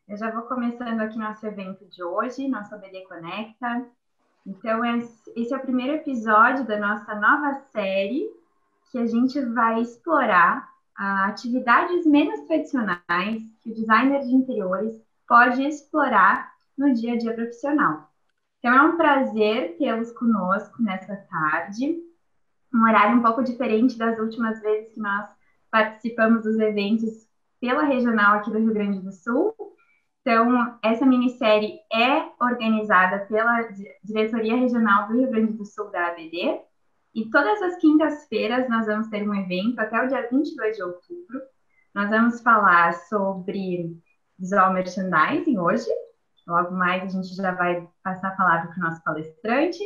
Eu já vou começando aqui nosso evento de hoje, nosso ABD Conecta. Então, esse é o primeiro episódio da nossa nova série, que a gente vai explorar atividades menos tradicionais que o designer de interiores pode explorar no dia a dia profissional. Então, é um prazer tê-los conosco nessa tarde, um horário um pouco diferente das últimas vezes que nós participamos dos eventos pela regional aqui do Rio Grande do Sul. Então, essa minissérie é organizada pela Diretoria Regional do Rio Grande do Sul da ABD, e todas as quintas-feiras nós vamos ter um evento até o dia 22 de outubro. Nós vamos falar sobre visual merchandising hoje. Logo mais a gente já vai passar a palavra para o nosso palestrante.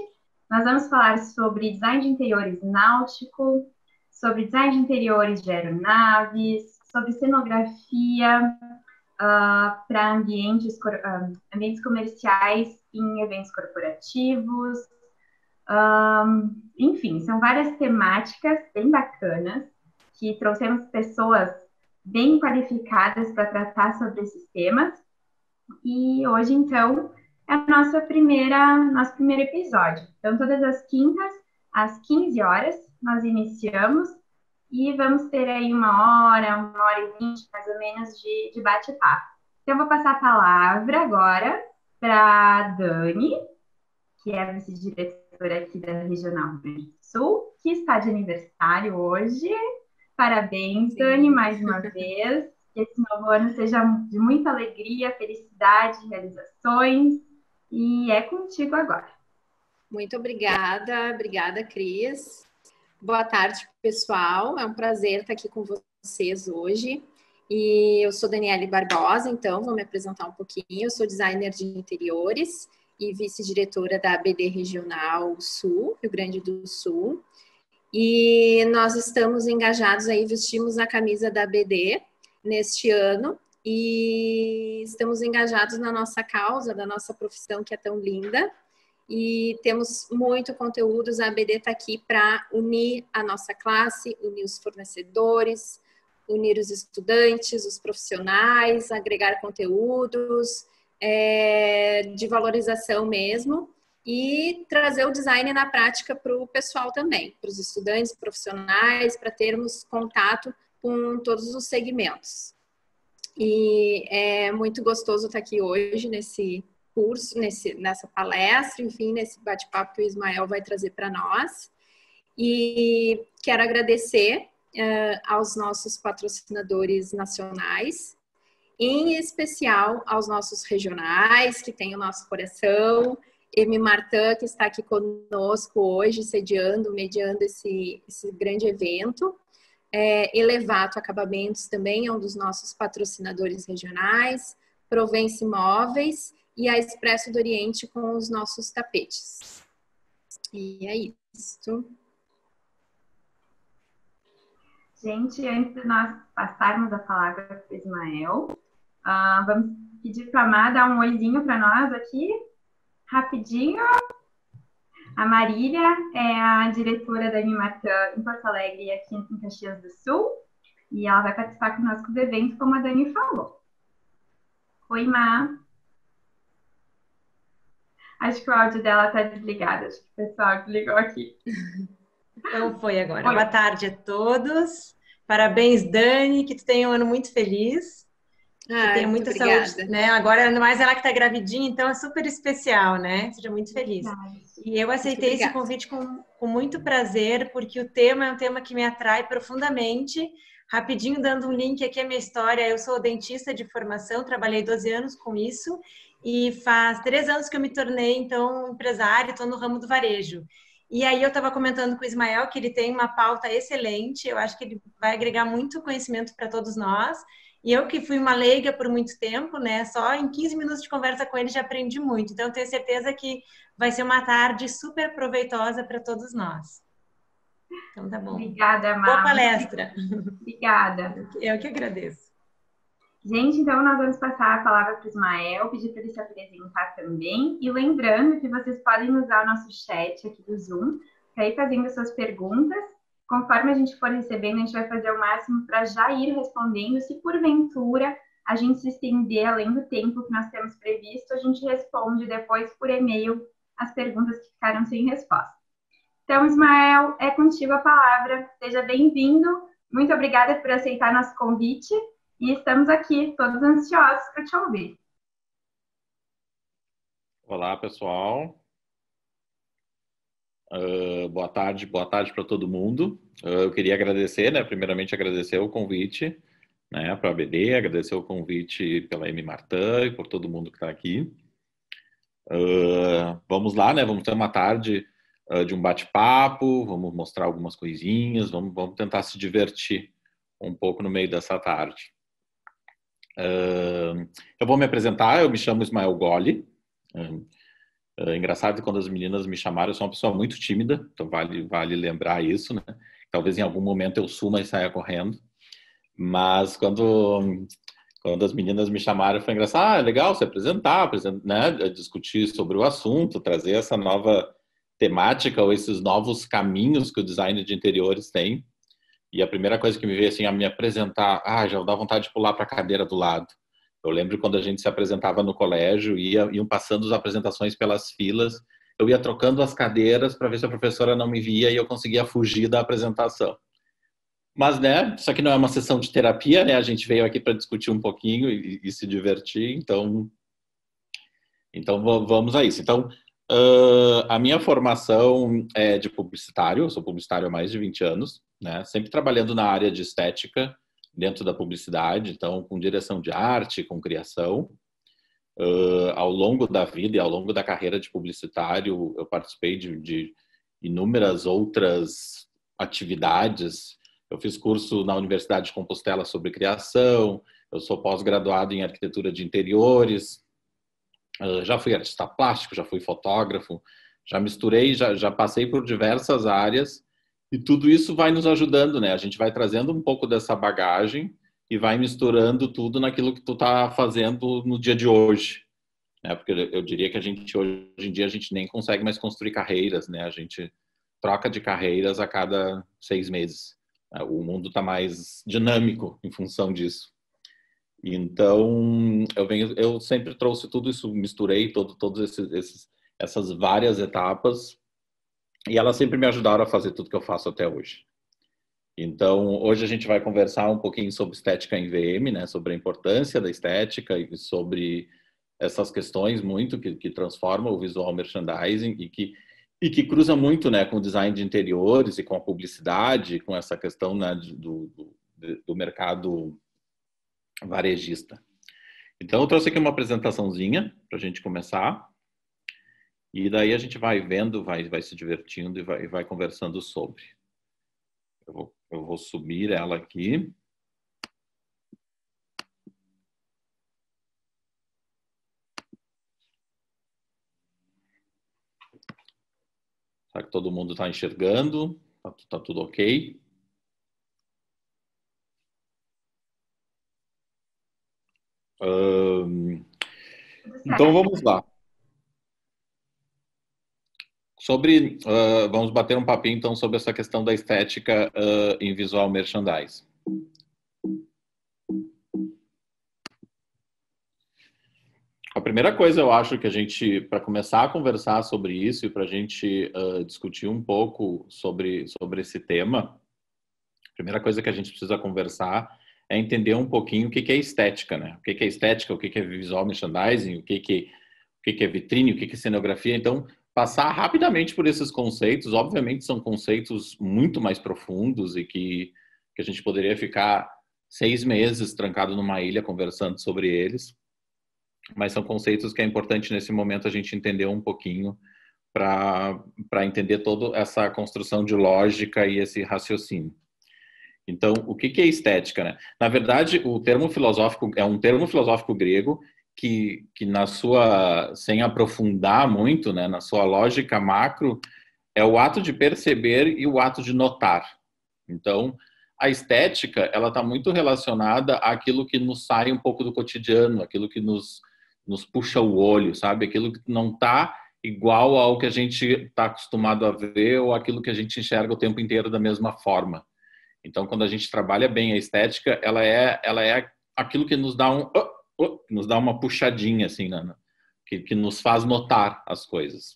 Nós vamos falar sobre design de interiores náutico, sobre design de interiores de aeronaves, sobre cenografia para ambientes comerciais em eventos corporativos. Enfim, são várias temáticas bem bacanas que trouxemos pessoas bem qualificadas para tratar sobre esses temas. E hoje, então, é nosso primeiro episódio. Então, todas as quintas, às 15 horas, nós iniciamos e vamos ter aí uma hora e 20, mais ou menos, de bate-papo. Então, eu vou passar a palavra agora para a Dani, que é a vice-diretora aqui da Regional do Rio Grande do Sul, que está de aniversário hoje. Parabéns, Dani, mais uma vez. Que esse novo ano seja de muita alegria, felicidade, realizações. E é contigo agora. Muito obrigada, Cris. Boa tarde, pessoal. É um prazer estar aqui com vocês hoje. E eu sou Daniele Barbosa, então vou me apresentar um pouquinho. Eu sou designer de interiores e vice-diretora da ABD Regional Sul, Rio Grande do Sul. E nós estamos engajados aí, vestimos a camisa da ABD neste ano e estamos engajados na nossa causa, da nossa profissão que é tão linda. E temos muito conteúdos, a ABD está aqui para unir a nossa classe, unir os fornecedores, unir os estudantes, os profissionais, agregar conteúdos de valorização mesmo e trazer o design na prática para o pessoal também, para os estudantes, profissionais, para termos contato com todos os segmentos. E é muito gostoso estar aqui hoje nesse curso, nessa palestra, enfim, nesse bate-papo que o Ismael vai trazer para nós. E quero agradecer aos nossos patrocinadores nacionais, em especial aos nossos regionais, que têm o nosso coração, M. Martin, que está aqui conosco hoje, mediando esse grande evento. Elevato Acabamentos também é um dos nossos patrocinadores regionais, Provence Móveis e a Expresso do Oriente com os nossos tapetes. E é isso. Gente, antes de nós passarmos a palavra para o Ismael, vamos pedir para a Má dar um oizinho para nós aqui, rapidinho. A Marília é a diretora da Animatã em Porto Alegre e aqui em Caxias do Sul, e ela vai participar conosco do evento, como a Dani falou. Oi, Má. Acho que o áudio dela está desligado, acho que o pessoal desligou aqui. Então foi agora. Oi. Boa tarde a todos. Parabéns, Dani, que tu tenha um ano muito feliz. Que tenha muita saúde, né? Agora, ainda mais ela que está gravidinha, então é super especial, né? Seja muito feliz. E eu aceitei esse convite com muito prazer, porque o tema é um tema que me atrai profundamente. Rapidinho, dando um link aqui à minha história, eu sou dentista de formação, trabalhei 12 anos com isso, e faz 3 anos que eu me tornei, então, empresária, estou no ramo do varejo. E aí eu estava comentando com o Ismael que ele tem uma pauta excelente, eu acho que ele vai agregar muito conhecimento para todos nós. E eu que fui uma leiga por muito tempo, né? Só em 15 minutos de conversa com ele já aprendi muito. Então, eu tenho certeza que vai ser uma tarde super proveitosa para todos nós. Então, tá bom. Obrigada, Má. Boa palestra. Obrigada. Eu que agradeço. Gente, então nós vamos passar a palavra para o Ismael, pedir para ele se apresentar também. E lembrando que vocês podem usar o nosso chat aqui do Zoom para ir fazendo suas perguntas. Conforme a gente for recebendo, a gente vai fazer o máximo para já ir respondendo. Se porventura a gente se estender além do tempo que nós temos previsto, a gente responde depois por e-mail as perguntas que ficaram sem resposta. Então, Ismael, é contigo a palavra. Seja bem-vindo. Muito obrigada por aceitar nosso convite e estamos aqui, todos ansiosos para te ouvir. Olá, pessoal. Boa tarde para todo mundo. Eu queria agradecer, né, primeiramente agradecer o convite, né, para a ABD, agradecer o convite pela Amy Martin e por todo mundo que está aqui. Vamos lá, né, vamos ter uma tarde de um bate-papo, vamos mostrar algumas coisinhas, vamos tentar se divertir um pouco no meio dessa tarde. Eu vou me apresentar, eu me chamo Ismael Goli. É engraçado que quando as meninas me chamaram, eu sou uma pessoa muito tímida, então vale lembrar isso, né? Talvez em algum momento eu suma e saia correndo, mas quando as meninas me chamaram, foi engraçado, é legal se apresentar, né? Discutir sobre o assunto, trazer essa nova temática ou esses novos caminhos que o design de interiores tem. E a primeira coisa que me veio assim a me apresentar, já dá vontade de pular para a cadeira do lado. Eu lembro quando a gente se apresentava no colégio, iam passando as apresentações pelas filas, eu ia trocando as cadeiras para ver se a professora não me via e eu conseguia fugir da apresentação. Mas, né, isso aqui não é uma sessão de terapia, né? A gente veio aqui para discutir um pouquinho e se divertir, então vamos a isso. Então, a minha formação é de publicitário, eu sou publicitário há mais de 20 anos, né? Sempre trabalhando na área de estética, dentro da publicidade, então com direção de arte, com criação. Ao longo da vida e ao longo da carreira de publicitário, eu participei de inúmeras outras atividades. Eu fiz curso na Universidade de Compostela sobre criação, eu sou pós-graduado em arquitetura de interiores, já fui artista plástico, já fui fotógrafo, já misturei, já passei por diversas áreas. E tudo isso vai nos ajudando, né? A gente vai trazendo um pouco dessa bagagem e vai misturando tudo naquilo que tu tá fazendo no dia de hoje, né? Porque eu diria que a gente, hoje em dia, a gente nem consegue mais construir carreiras, né? A gente troca de carreiras a cada 6 meses. O mundo tá mais dinâmico em função disso. Então, eu sempre trouxe tudo isso, misturei todas essas várias etapas. E elas sempre me ajudaram a fazer tudo que eu faço até hoje. Então, hoje a gente vai conversar um pouquinho sobre estética em VM, né? Sobre a importância da estética e sobre essas questões muito que transformam o visual merchandising e que cruza muito, né, com o design de interiores e com a publicidade, com essa questão, né, do mercado varejista. Então, eu trouxe aqui uma apresentaçãozinha para a gente começar. E daí a gente vai vendo, vai se divertindo e vai conversando sobre. Eu vou subir ela aqui. Será que todo mundo está enxergando? Tá tudo ok? Então vamos lá. Vamos bater um papinho, então, sobre essa questão da estética em visual merchandising. A primeira coisa, eu acho que a gente, para começar a conversar sobre isso e para a gente discutir um pouco sobre esse tema, a primeira coisa que a gente precisa conversar é entender um pouquinho o que é estética, né? O que é estética, o que é visual merchandising, o que é vitrine, o que é cenografia. Então, passar rapidamente por esses conceitos, obviamente são conceitos muito mais profundos e que a gente poderia ficar 6 meses trancado numa ilha conversando sobre eles, mas são conceitos que é importante nesse momento a gente entender um pouquinho para entender toda essa construção de lógica e esse raciocínio. Então, o que é estética, né? Na verdade, o termo filosófico é um termo filosófico grego que na sua, sem aprofundar muito, né, na sua lógica macro, é o ato de perceber e o ato de notar. Então, a estética, ela está muito relacionada àquilo que nos sai um pouco do cotidiano, aquilo que nos puxa o olho, sabe? Aquilo que não está igual ao que a gente está acostumado a ver ou aquilo que a gente enxerga o tempo inteiro da mesma forma. Então, quando a gente trabalha bem a estética, ela é aquilo que nos dá nos dá uma puxadinha, assim, que nos faz notar as coisas.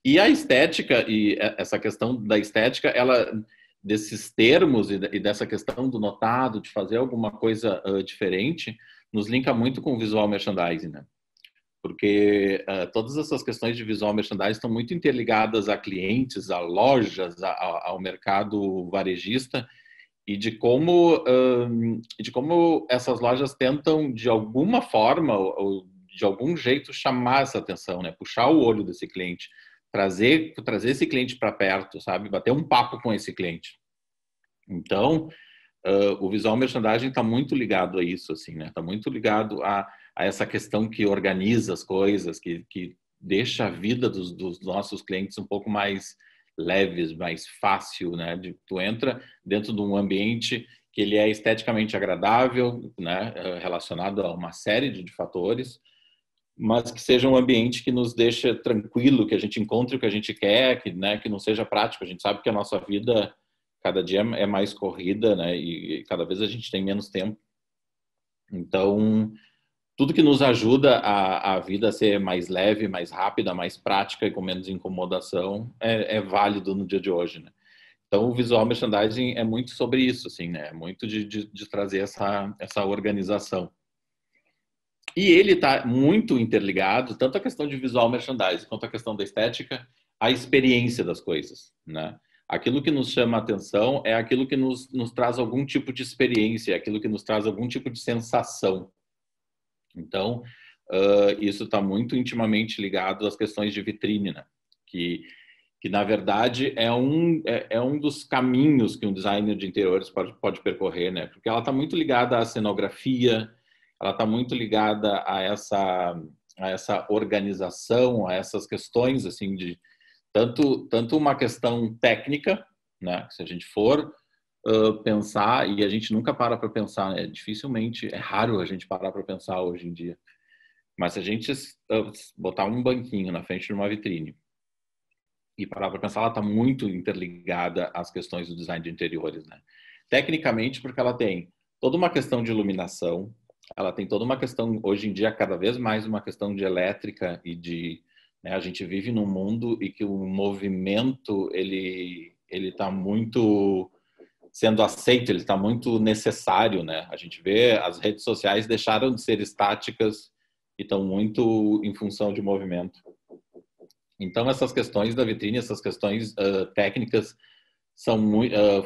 E a estética, e essa questão da estética, desses termos e dessa questão do notado, de fazer alguma coisa diferente, nos linka muito com o visual merchandising, né? Porque todas essas questões de visual merchandising estão muito interligadas a clientes, a lojas, ao mercado varejista, e de como essas lojas tentam, de alguma forma, ou de algum jeito, chamar essa atenção, né? Puxar o olho desse cliente, trazer esse cliente para perto, sabe? Bater um papo com esse cliente. Então, o visual merchandising está muito ligado a isso, assim, né? Está muito ligado a essa questão que organiza as coisas, que deixa a vida dos nossos clientes um pouco mais leves, mais fácil, né? Tu entra dentro de um ambiente que ele é esteticamente agradável, né? Relacionado a uma série de fatores, mas que seja um ambiente que nos deixa tranquilo, que a gente encontre o que a gente quer, que não seja prático. A gente sabe que a nossa vida cada dia é mais corrida, né? E cada vez a gente tem menos tempo. Então, tudo que nos ajuda a vida a ser mais leve, mais rápida, mais prática e com menos incomodação é válido no dia de hoje, né? Então, o visual merchandising é muito sobre isso, assim, né? É muito de trazer essa organização. E ele está muito interligado, tanto a questão de visual merchandising quanto a questão da estética, à experiência das coisas, né? Aquilo que nos chama a atenção é aquilo que nos traz algum tipo de experiência, é aquilo que nos traz algum tipo de sensação. Então, isso está muito intimamente ligado às questões de vitrine, né? Que na verdade é um dos caminhos que um designer de interiores pode percorrer, né? Porque ela está muito ligada à cenografia, ela está muito ligada a essa organização, a essas questões assim de tanto uma questão técnica, né? Se a gente for pensar, e a gente nunca para pensar, né? Dificilmente, é raro a gente parar para pensar hoje em dia. Mas se a gente botar um banquinho na frente de uma vitrine e parar para pensar, ela está muito interligada às questões do design de interiores, né? Tecnicamente, porque ela tem toda uma questão de iluminação, ela tem toda uma questão, hoje em dia, cada vez mais uma questão de elétrica e de... Né, a gente vive num mundo em que o movimento, ele está muito sendo aceito, ele está muito necessário, né? A gente vê as redes sociais deixaram de ser estáticas e estão muito em função de movimento. Então, essas questões da vitrine, essas questões técnicas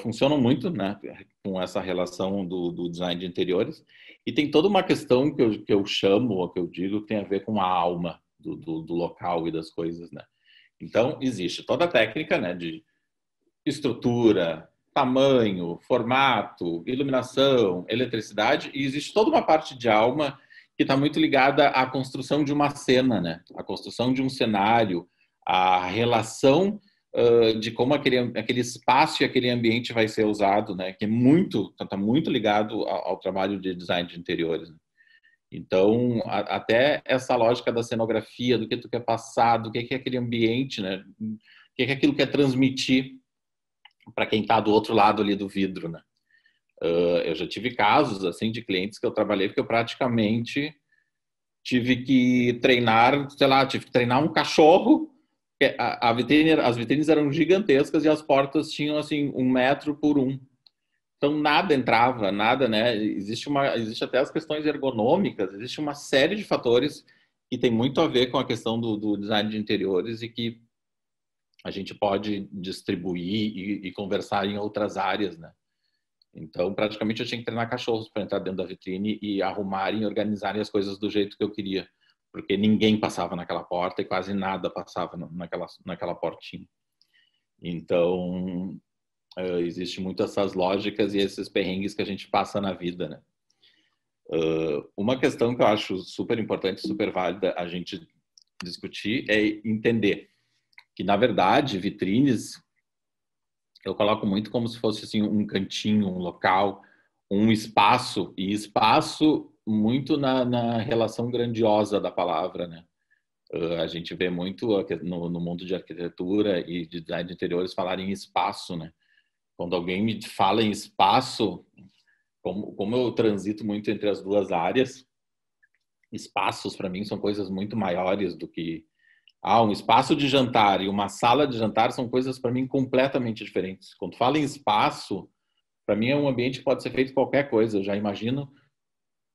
funcionam muito, né, com essa relação do design de interiores. E tem toda uma questão que eu chamo, ou que eu digo, que tem a ver com a alma do local e das coisas, né? Então, existe toda a técnica, né, de estrutura, tamanho, formato, iluminação, eletricidade, e existe toda uma parte de alma que está muito ligada à construção de uma cena, né? A construção de um cenário, a relação de como aquele espaço e aquele ambiente vai ser usado, né? Que está muito ligado ao trabalho de design de interiores, né? Então, até essa lógica da cenografia, do que tu quer passar, do que é aquele ambiente, né? O que é aquilo que quer transmitir para quem está do outro lado ali do vidro, né? Eu já tive casos assim de clientes que eu trabalhei porque eu praticamente tive que treinar, sei lá, um cachorro. As vitrines eram gigantescas e as portas tinham assim 1 metro por 1. Então nada entrava, nada, né? Existe até as questões ergonômicas, existe uma série de fatores que tem muito a ver com a questão do design de interiores e que a gente pode distribuir e conversar em outras áreas, né? Então, praticamente eu tinha que treinar cachorros para entrar dentro da vitrine e arrumarem e organizarem as coisas do jeito que eu queria, porque ninguém passava naquela porta e quase nada passava naquela portinha. Então, existe muito essas lógicas e esses perrengues que a gente passa na vida, né? Uma questão que eu acho super importante, super válida a gente discutir é entender que, na verdade, vitrines eu coloco muito como se fosse assim, um cantinho, um local, um espaço, e espaço muito na relação grandiosa da palavra, né? A gente vê muito no mundo de arquitetura e de design de interiores falar em espaço, né? Quando alguém me fala em espaço, como eu transito muito entre as duas áreas, espaços para mim são coisas muito maiores do que um espaço de jantar e uma sala de jantar são coisas para mim completamente diferentes. Quando fala em espaço, para mim é um ambiente que pode ser feito qualquer coisa. Eu já imagino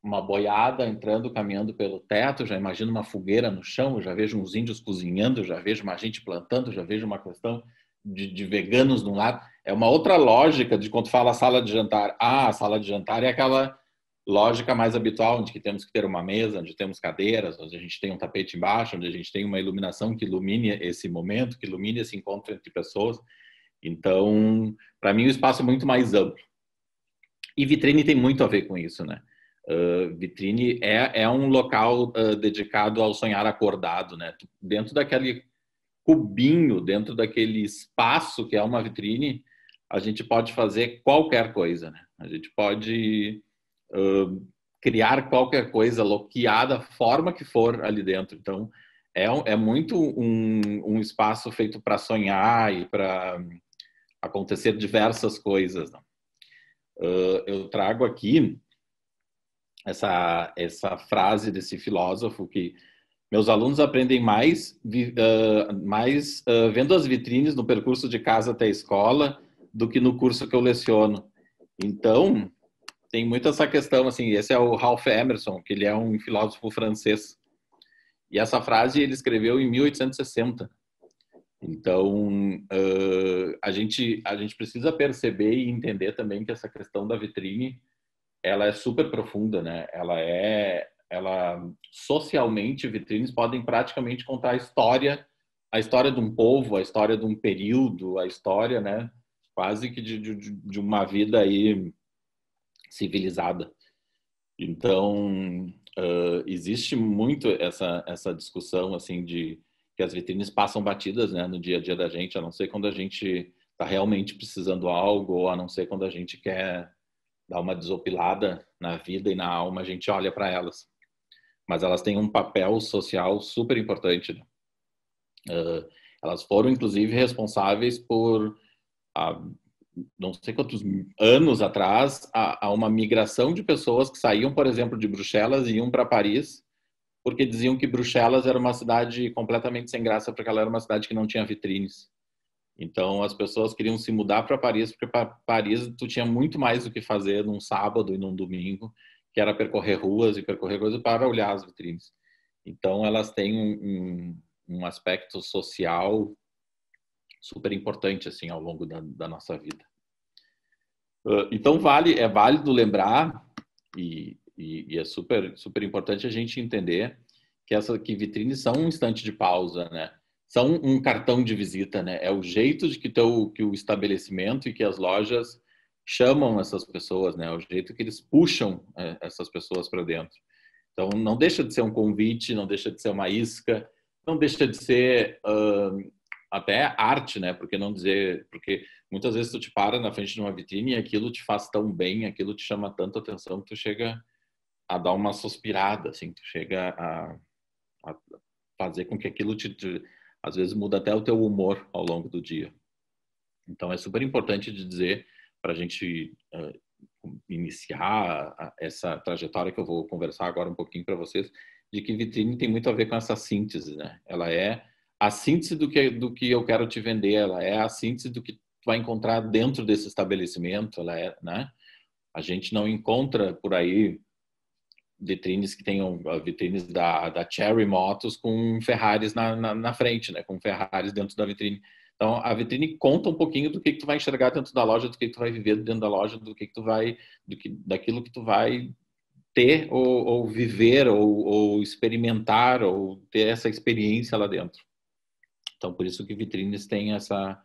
uma boiada entrando, caminhando pelo teto, já imagino uma fogueira no chão, já vejo uns índios cozinhando, já vejo uma gente plantando, já vejo uma questão de veganos num lado. É uma outra lógica de quando fala sala de jantar. A sala de jantar é aquela lógica mais habitual, onde temos que ter uma mesa, onde temos cadeiras, onde a gente tem um tapete embaixo, onde a gente tem uma iluminação que ilumine esse momento, que ilumine esse encontro entre pessoas. Então, para mim, o espaço é muito mais amplo. E vitrine tem muito a ver com isso, né? Vitrine é um local dedicado ao sonhar acordado, né? Dentro daquele cubinho, dentro daquele espaço que é uma vitrine, a gente pode fazer qualquer coisa, né? A gente pode criar qualquer coisa, loquear da forma que for ali dentro. Então, é muito um espaço feito para sonhar e para acontecer diversas coisas. Né? Eu trago aqui essa frase desse filósofo que meus alunos aprendem mais vendo as vitrines no percurso de casa até a escola do que no curso que eu leciono. Então, tem muito essa questão, assim, esse é o Ralph Emerson, que ele é um filósofo francês. E essa frase ele escreveu em 1860. Então, a gente precisa perceber e entender também que essa questão da vitrine, ela é super profunda, né? Socialmente, vitrines podem praticamente contar a história de um povo, a história de um período, a história, né? Quase que de uma vida aí civilizada. Então, existe muito essa discussão, assim, de que as vitrines passam batidas, né, no dia a dia da gente, a não ser quando a gente está realmente precisando algo, ou a não ser quando a gente quer dar uma desopilada na vida e na alma, a gente olha para elas. Mas elas têm um papel social super importante. Né? Elas foram, inclusive, responsáveis por não sei quantos anos atrás, a uma migração de pessoas que saíam, por exemplo, de Bruxelas e iam para Paris, porque diziam que Bruxelas era uma cidade completamente sem graça, porque ela era uma cidade que não tinha vitrines. Então, as pessoas queriam se mudar para Paris, porque para Paris tu tinha muito mais o que fazer num sábado e num domingo, que era percorrer ruas e percorrer coisas para olhar as vitrines. Então, elas têm um aspecto social super importante assim ao longo da nossa vida. Então é válido lembrar e é super importante a gente entender que vitrines são um instante de pausa, né? São um cartão de visita, né? É o jeito de que o estabelecimento e que as lojas chamam essas pessoas, né? É o jeito que eles puxam essas pessoas para dentro. Então não deixa de ser um convite, não deixa de ser uma isca, não deixa de ser até arte, né? Porque muitas vezes tu te para na frente de uma vitrine e aquilo te faz tão bem, aquilo te chama tanta atenção que tu chega a dar uma suspirada, assim, tu chega a fazer com que aquilo às vezes muda até o teu humor ao longo do dia. Então é super importante de dizer para a gente iniciar essa trajetória que eu vou conversar agora um pouquinho para vocês, de que vitrine tem muito a ver com essa síntese, né? Ela é a síntese do que eu quero te vender, ela é a síntese do que tu vai encontrar dentro desse estabelecimento, né? A gente não encontra por aí vitrines que tenham vitrines da Cherry Motors com Ferraris na frente, né? Com Ferraris dentro da vitrine. Então, a vitrine conta um pouquinho do que tu vai enxergar dentro da loja, do que tu vai viver dentro da loja, daquilo que tu vai ter ou viver ou experimentar ou ter essa experiência lá dentro. Então, por isso que vitrines têm essa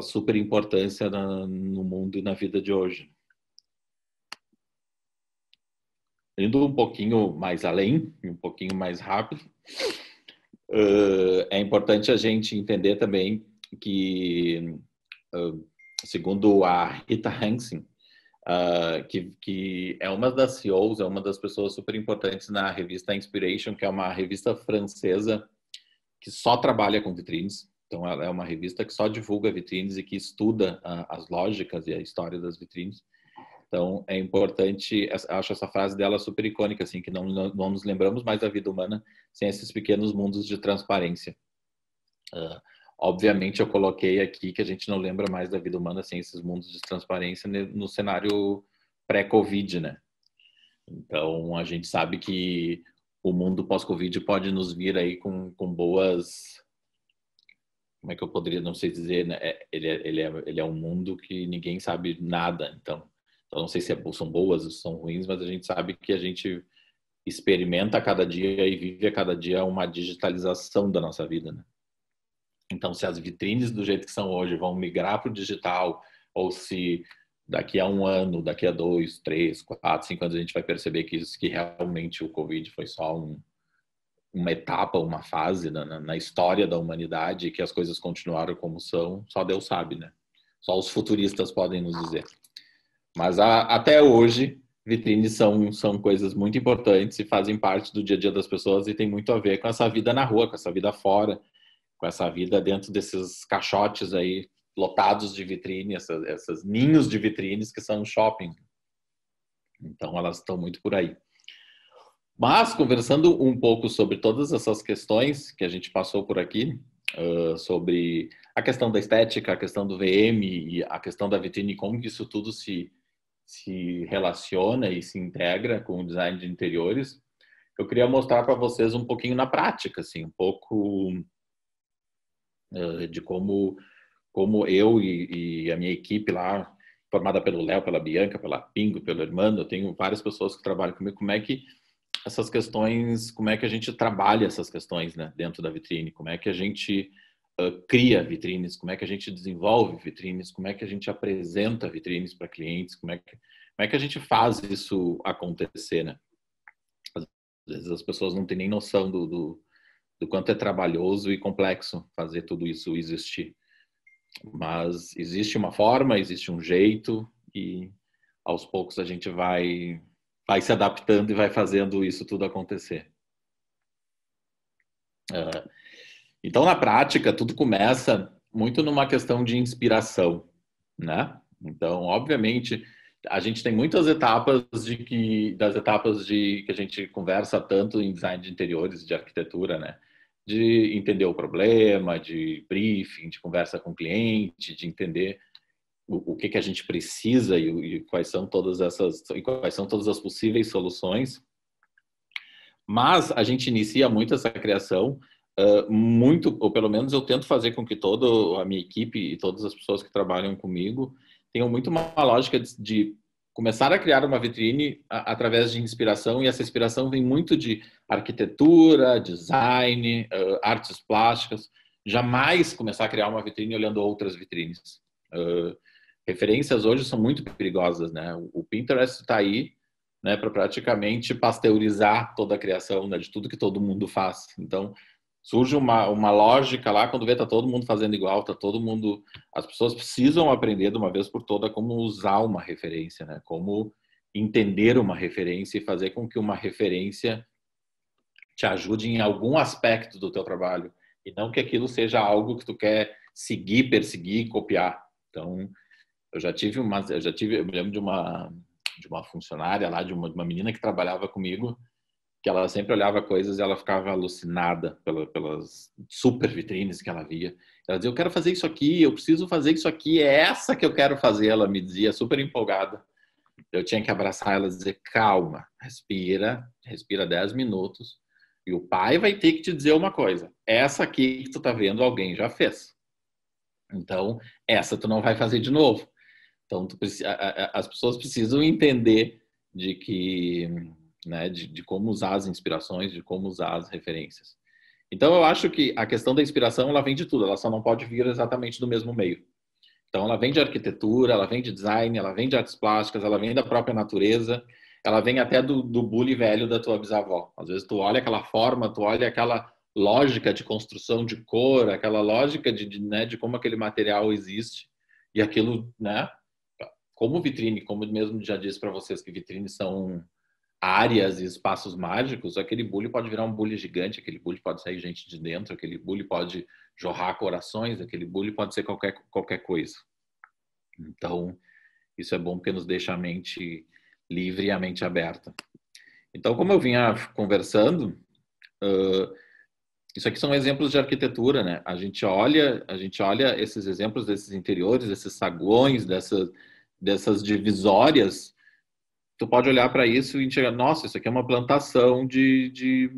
super importância no mundo e na vida de hoje. Indo um pouquinho mais além, um pouquinho mais rápido, é importante a gente entender também que, segundo a Rita Hansen, que é uma das CEOs, é uma das pessoas super importantes na revista Inspiration, que é uma revista francesa que só trabalha com vitrines. Então, ela é uma revista que só divulga vitrines e que estuda as lógicas e a história das vitrines. Então, é importante, acho essa frase dela super icônica, assim, que não nos lembramos mais da vida humana sem esses pequenos mundos de transparência. Obviamente, eu coloquei aqui que a gente não lembra mais da vida humana sem esses mundos de transparência no cenário pré-Covid, né? Então, a gente sabe que o mundo pós-Covid pode nos vir aí com boas... Como é que eu poderia, não sei dizer, né? Ele é um mundo que ninguém sabe nada, então não sei se são boas ou são ruins, mas a gente sabe que a gente experimenta a cada dia e vive a cada dia uma digitalização da nossa vida, né? Então, se as vitrines do jeito que são hoje vão migrar para o digital, ou se daqui a 1 ano, daqui a 2, 3, 4, 5 anos a gente vai perceber que realmente o Covid foi só uma etapa, uma fase na história da humanidade e que as coisas continuaram como são, só Deus sabe, né? Só os futuristas podem nos dizer. Mas até hoje, vitrines são coisas muito importantes e fazem parte do dia a dia das pessoas e tem muito a ver com essa vida na rua, com essa vida fora, com essa vida dentro desses caixotes aí lotados de vitrine, essas ninhos de vitrines que são shopping. Então, elas estão muito por aí. Mas, conversando um pouco sobre todas essas questões que a gente passou por aqui, sobre a questão da estética, a questão do VM e a questão da vitrine, como que isso tudo se relaciona e se integra com o design de interiores, eu queria mostrar para vocês um pouquinho na prática, assim, um pouco de como eu e a minha equipe lá, formada pelo Léo, pela Bianca, pela Pingo, pelo Armando, eu tenho várias pessoas que trabalham comigo, como é que essas questões, como é que a gente trabalha essas questões, né, dentro da vitrine, como é que a gente cria vitrines, como é que a gente desenvolve vitrines, como é que a gente apresenta vitrines para clientes, como é que a gente faz isso acontecer, né? Às vezes as pessoas não têm nem noção do quanto é trabalhoso e complexo fazer tudo isso existir. Mas existe uma forma, existe um jeito e aos poucos a gente vai se adaptando e vai fazendo isso tudo acontecer. Então, na prática, tudo começa muito numa questão de inspiração, né? Então, obviamente, a gente tem muitas etapas das etapas que a gente conversa tanto em design de interiores, de arquitetura, né? De entender o problema, de briefing, de conversa com o cliente, de entender o que a gente precisa e quais são todas as possíveis soluções. Mas a gente inicia muito essa criação muito, ou pelo menos eu tento fazer com que toda a minha equipe e todas as pessoas que trabalham comigo tenham muito uma lógica de começar a criar uma vitrine através de inspiração, e essa inspiração vem muito de arquitetura, design, artes plásticas. Jamais começar a criar uma vitrine olhando outras vitrines. Referências hoje são muito perigosas, né? O Pinterest está aí, né, para praticamente pasteurizar toda a criação, né, de tudo que todo mundo faz. Então, surge uma lógica lá, quando vê tá todo mundo fazendo igual, tá todo mundo... As pessoas precisam aprender de uma vez por toda como usar uma referência, né? Como entender uma referência e fazer com que uma referência te ajude em algum aspecto do teu trabalho. E não que aquilo seja algo que tu quer seguir, perseguir, copiar. Então, eu me lembro de uma funcionária lá, de uma menina que trabalhava comigo, que ela sempre olhava coisas e ela ficava alucinada pelas super vitrines que ela via. Ela dizia, eu quero fazer isso aqui, eu preciso fazer isso aqui, é essa que eu quero fazer, ela me dizia, super empolgada. Eu tinha que abraçar ela e dizer, calma, respira 10 minutos, e o pai vai ter que te dizer uma coisa, essa aqui que tu tá vendo, alguém já fez. Então, essa tu não vai fazer de novo. Então, as pessoas precisam entender de que, né, de como usar as inspirações, de como usar as referências. Então, eu acho que a questão da inspiração, ela vem de tudo, ela só não pode vir exatamente do mesmo meio. Então, ela vem de arquitetura, ela vem de design, ela vem de artes plásticas, ela vem da própria natureza, ela vem até do bule velho da tua bisavó. Às vezes, tu olha aquela forma, tu olha aquela lógica de construção de cor, aquela lógica de como aquele material existe, e aquilo, né, como vitrine, como mesmo já disse para vocês que vitrines são áreas e espaços mágicos, aquele bule pode virar um bule gigante, aquele bule pode sair gente de dentro, aquele bule pode jorrar corações, aquele bule pode ser qualquer coisa. Então, Isso é bom porque nos deixa a mente livre e a mente aberta. Então, como eu vinha conversando, isso aqui são exemplos de arquitetura, né? A gente olha esses exemplos desses interiores, desses saguões, dessas divisórias. Tu pode olhar para isso e enxergar, nossa, isso aqui é uma plantação de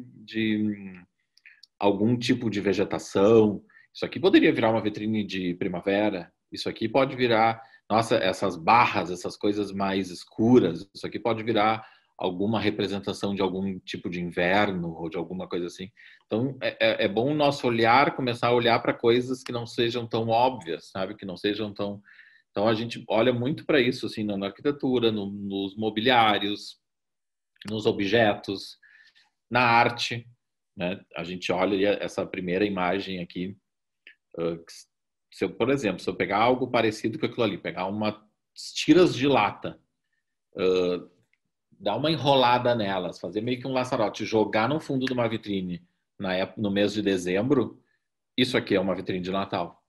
algum tipo de vegetação. Isso aqui poderia virar uma vitrine de primavera. Isso aqui pode virar, nossa, essas barras, essas coisas mais escuras. Isso aqui pode virar alguma representação de algum tipo de inverno ou de alguma coisa assim. Então, é bom o nosso olhar começar a olhar para coisas que não sejam tão óbvias, sabe? Que não sejam tão... Então, a gente olha muito para isso, assim, na arquitetura, nos mobiliários, nos objetos, na arte, né? A gente olha essa primeira imagem aqui. Por exemplo, se eu pegar algo parecido com aquilo ali, pegar umas tiras de lata, dar uma enrolada nelas, fazer meio que um laçarote, jogar no fundo de uma vitrine no mês de dezembro, isso aqui é uma vitrine de Natal.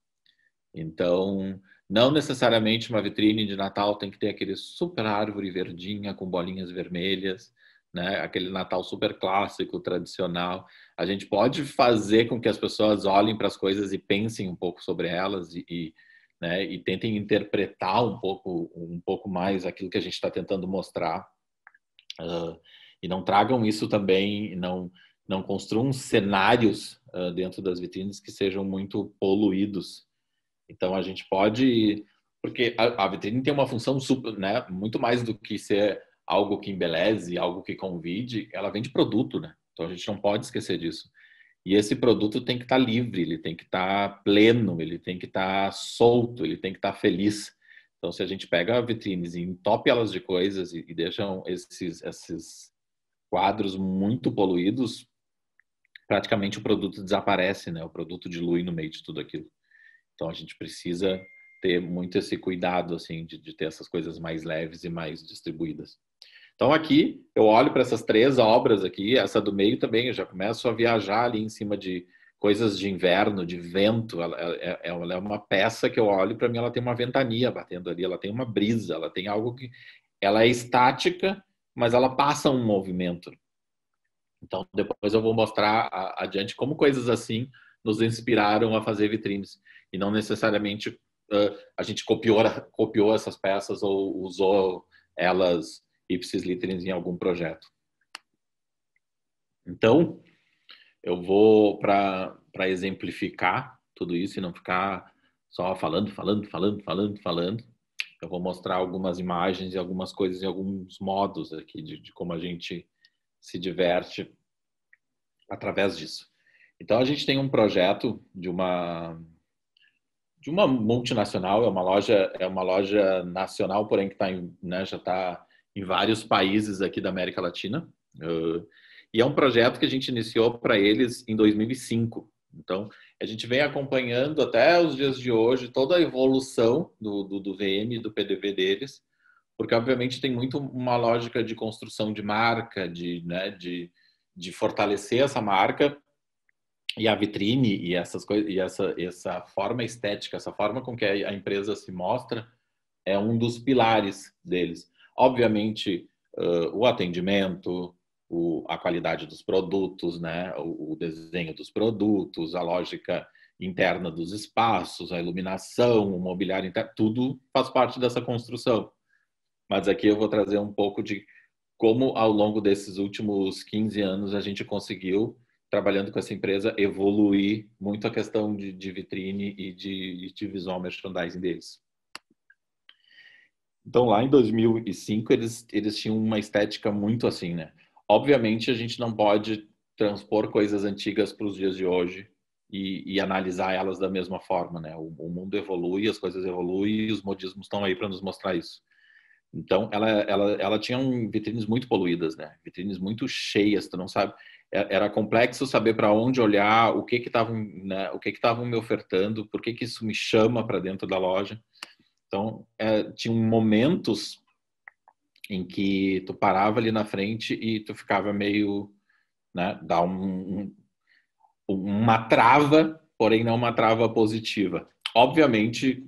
Então, não necessariamente uma vitrine de Natal tem que ter aquele super árvore verdinha com bolinhas vermelhas, né? Aquele Natal super clássico, tradicional. A gente pode fazer com que as pessoas olhem para as coisas e pensem um pouco sobre elas né? E tentem interpretar um pouco mais aquilo que a gente está tentando mostrar. E não tragam isso também, não construam cenários dentro das vitrines que sejam muito poluídos. Então a gente pode, porque a vitrine tem uma função super, né, muito mais do que ser algo que embeleze, algo que convide, ela vende produto, né? Então a gente não pode esquecer disso. E esse produto tem que estar livre, ele tem que estar pleno, ele tem que estar solto, ele tem que estar feliz. Então, se a gente pega vitrines e entope elas de coisas e deixam esses quadros muito poluídos, praticamente o produto desaparece, né? O produto dilui no meio de tudo aquilo. Então, a gente precisa ter muito esse cuidado, assim, de ter essas coisas mais leves e mais distribuídas. Então, aqui, eu olho para essas 3 obras aqui, essa do meio também, eu já começo a viajar ali em cima de coisas de inverno, de vento. Ela é uma peça que eu olho, para mim ela tem uma ventania batendo ali, ela tem uma brisa, ela tem algo que... Ela é estática, mas ela passa um movimento. Então, depois eu vou mostrar adiante como coisas assim nos inspiraram a fazer vitrines. E não necessariamente a gente copiou essas peças ou usou elas ipsis literis em algum projeto. Então, eu vou, para exemplificar tudo isso e não ficar só falando, eu vou mostrar algumas imagens e algumas coisas e alguns modos aqui de como a gente se diverte através disso. Então, a gente tem um projeto de uma multinacional, é uma loja nacional, porém que né, já está em vários países aqui da América Latina. E é um projeto que a gente iniciou para eles em 2005. Então, a gente vem acompanhando até os dias de hoje toda a evolução do VM e do PDV deles, porque, obviamente, tem muito uma lógica de construção de marca, né, de fortalecer essa marca e a vitrine e essas coisas, e essa forma estética, essa forma com que a empresa se mostra é um dos pilares deles. Obviamente, o atendimento, a qualidade dos produtos, né? O desenho dos produtos, a lógica interna dos espaços, a iluminação, o mobiliário interno, tudo faz parte dessa construção. Mas aqui eu vou trazer um pouco de como, ao longo desses últimos 15 anos, a gente conseguiu, trabalhando com essa empresa, evoluir muito a questão de vitrine e de visual merchandising deles. Então, lá em 2005, eles tinham uma estética muito assim, né? Obviamente, a gente não pode transpor coisas antigas para os dias de hoje e analisar elas da mesma forma, né? O mundo evolui, as coisas evoluem e os modismos estão aí para nos mostrar isso. Então, ela tinha vitrines muito poluídas, né? Vitrines muito cheias, tu não sabe... Era complexo saber para onde olhar, o que estavam, né? O que estavam me ofertando, por que isso me chama para dentro da loja. Então, tinham momentos em que tu parava ali na frente e tu ficava meio, né, dá uma trava, porém não uma trava positiva. Obviamente,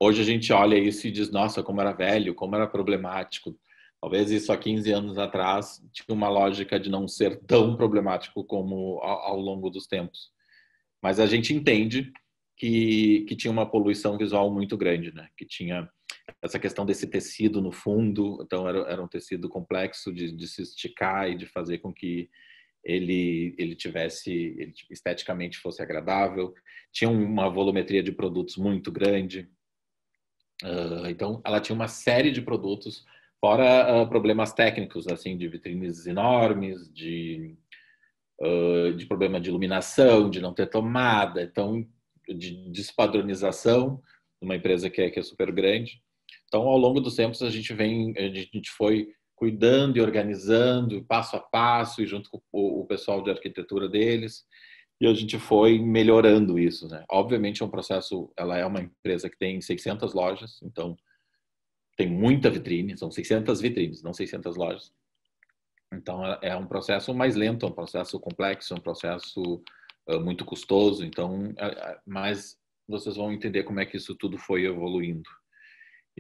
Hoje a gente olha isso e diz, nossa, como era velho, como era problemático. Talvez isso há 15 anos atrás tinha uma lógica de não ser tão problemático como ao longo dos tempos. Mas a gente entende que tinha uma poluição visual muito grande, né? Que tinha essa questão desse tecido no fundo, então era um tecido complexo de se esticar e de fazer com que ele esteticamente fosse agradável. Tinha uma volumetria de produtos muito grande. Então, ela tinha uma série de produtos, fora problemas técnicos, assim, de vitrines enormes, de problema de iluminação, de não ter tomada, então, de despadronização, uma empresa que é super grande. Então, ao longo dos tempos, a gente foi cuidando e organizando, passo a passo, e junto com o pessoal de arquitetura deles, e a gente foi melhorando isso, né? Obviamente é um processo, ela é uma empresa que tem 600 lojas, então tem muita vitrine, são 600 vitrines, não 600 lojas. Então é um processo mais lento, é um processo complexo, é um processo muito custoso, então, mas vocês vão entender como é que isso tudo foi evoluindo.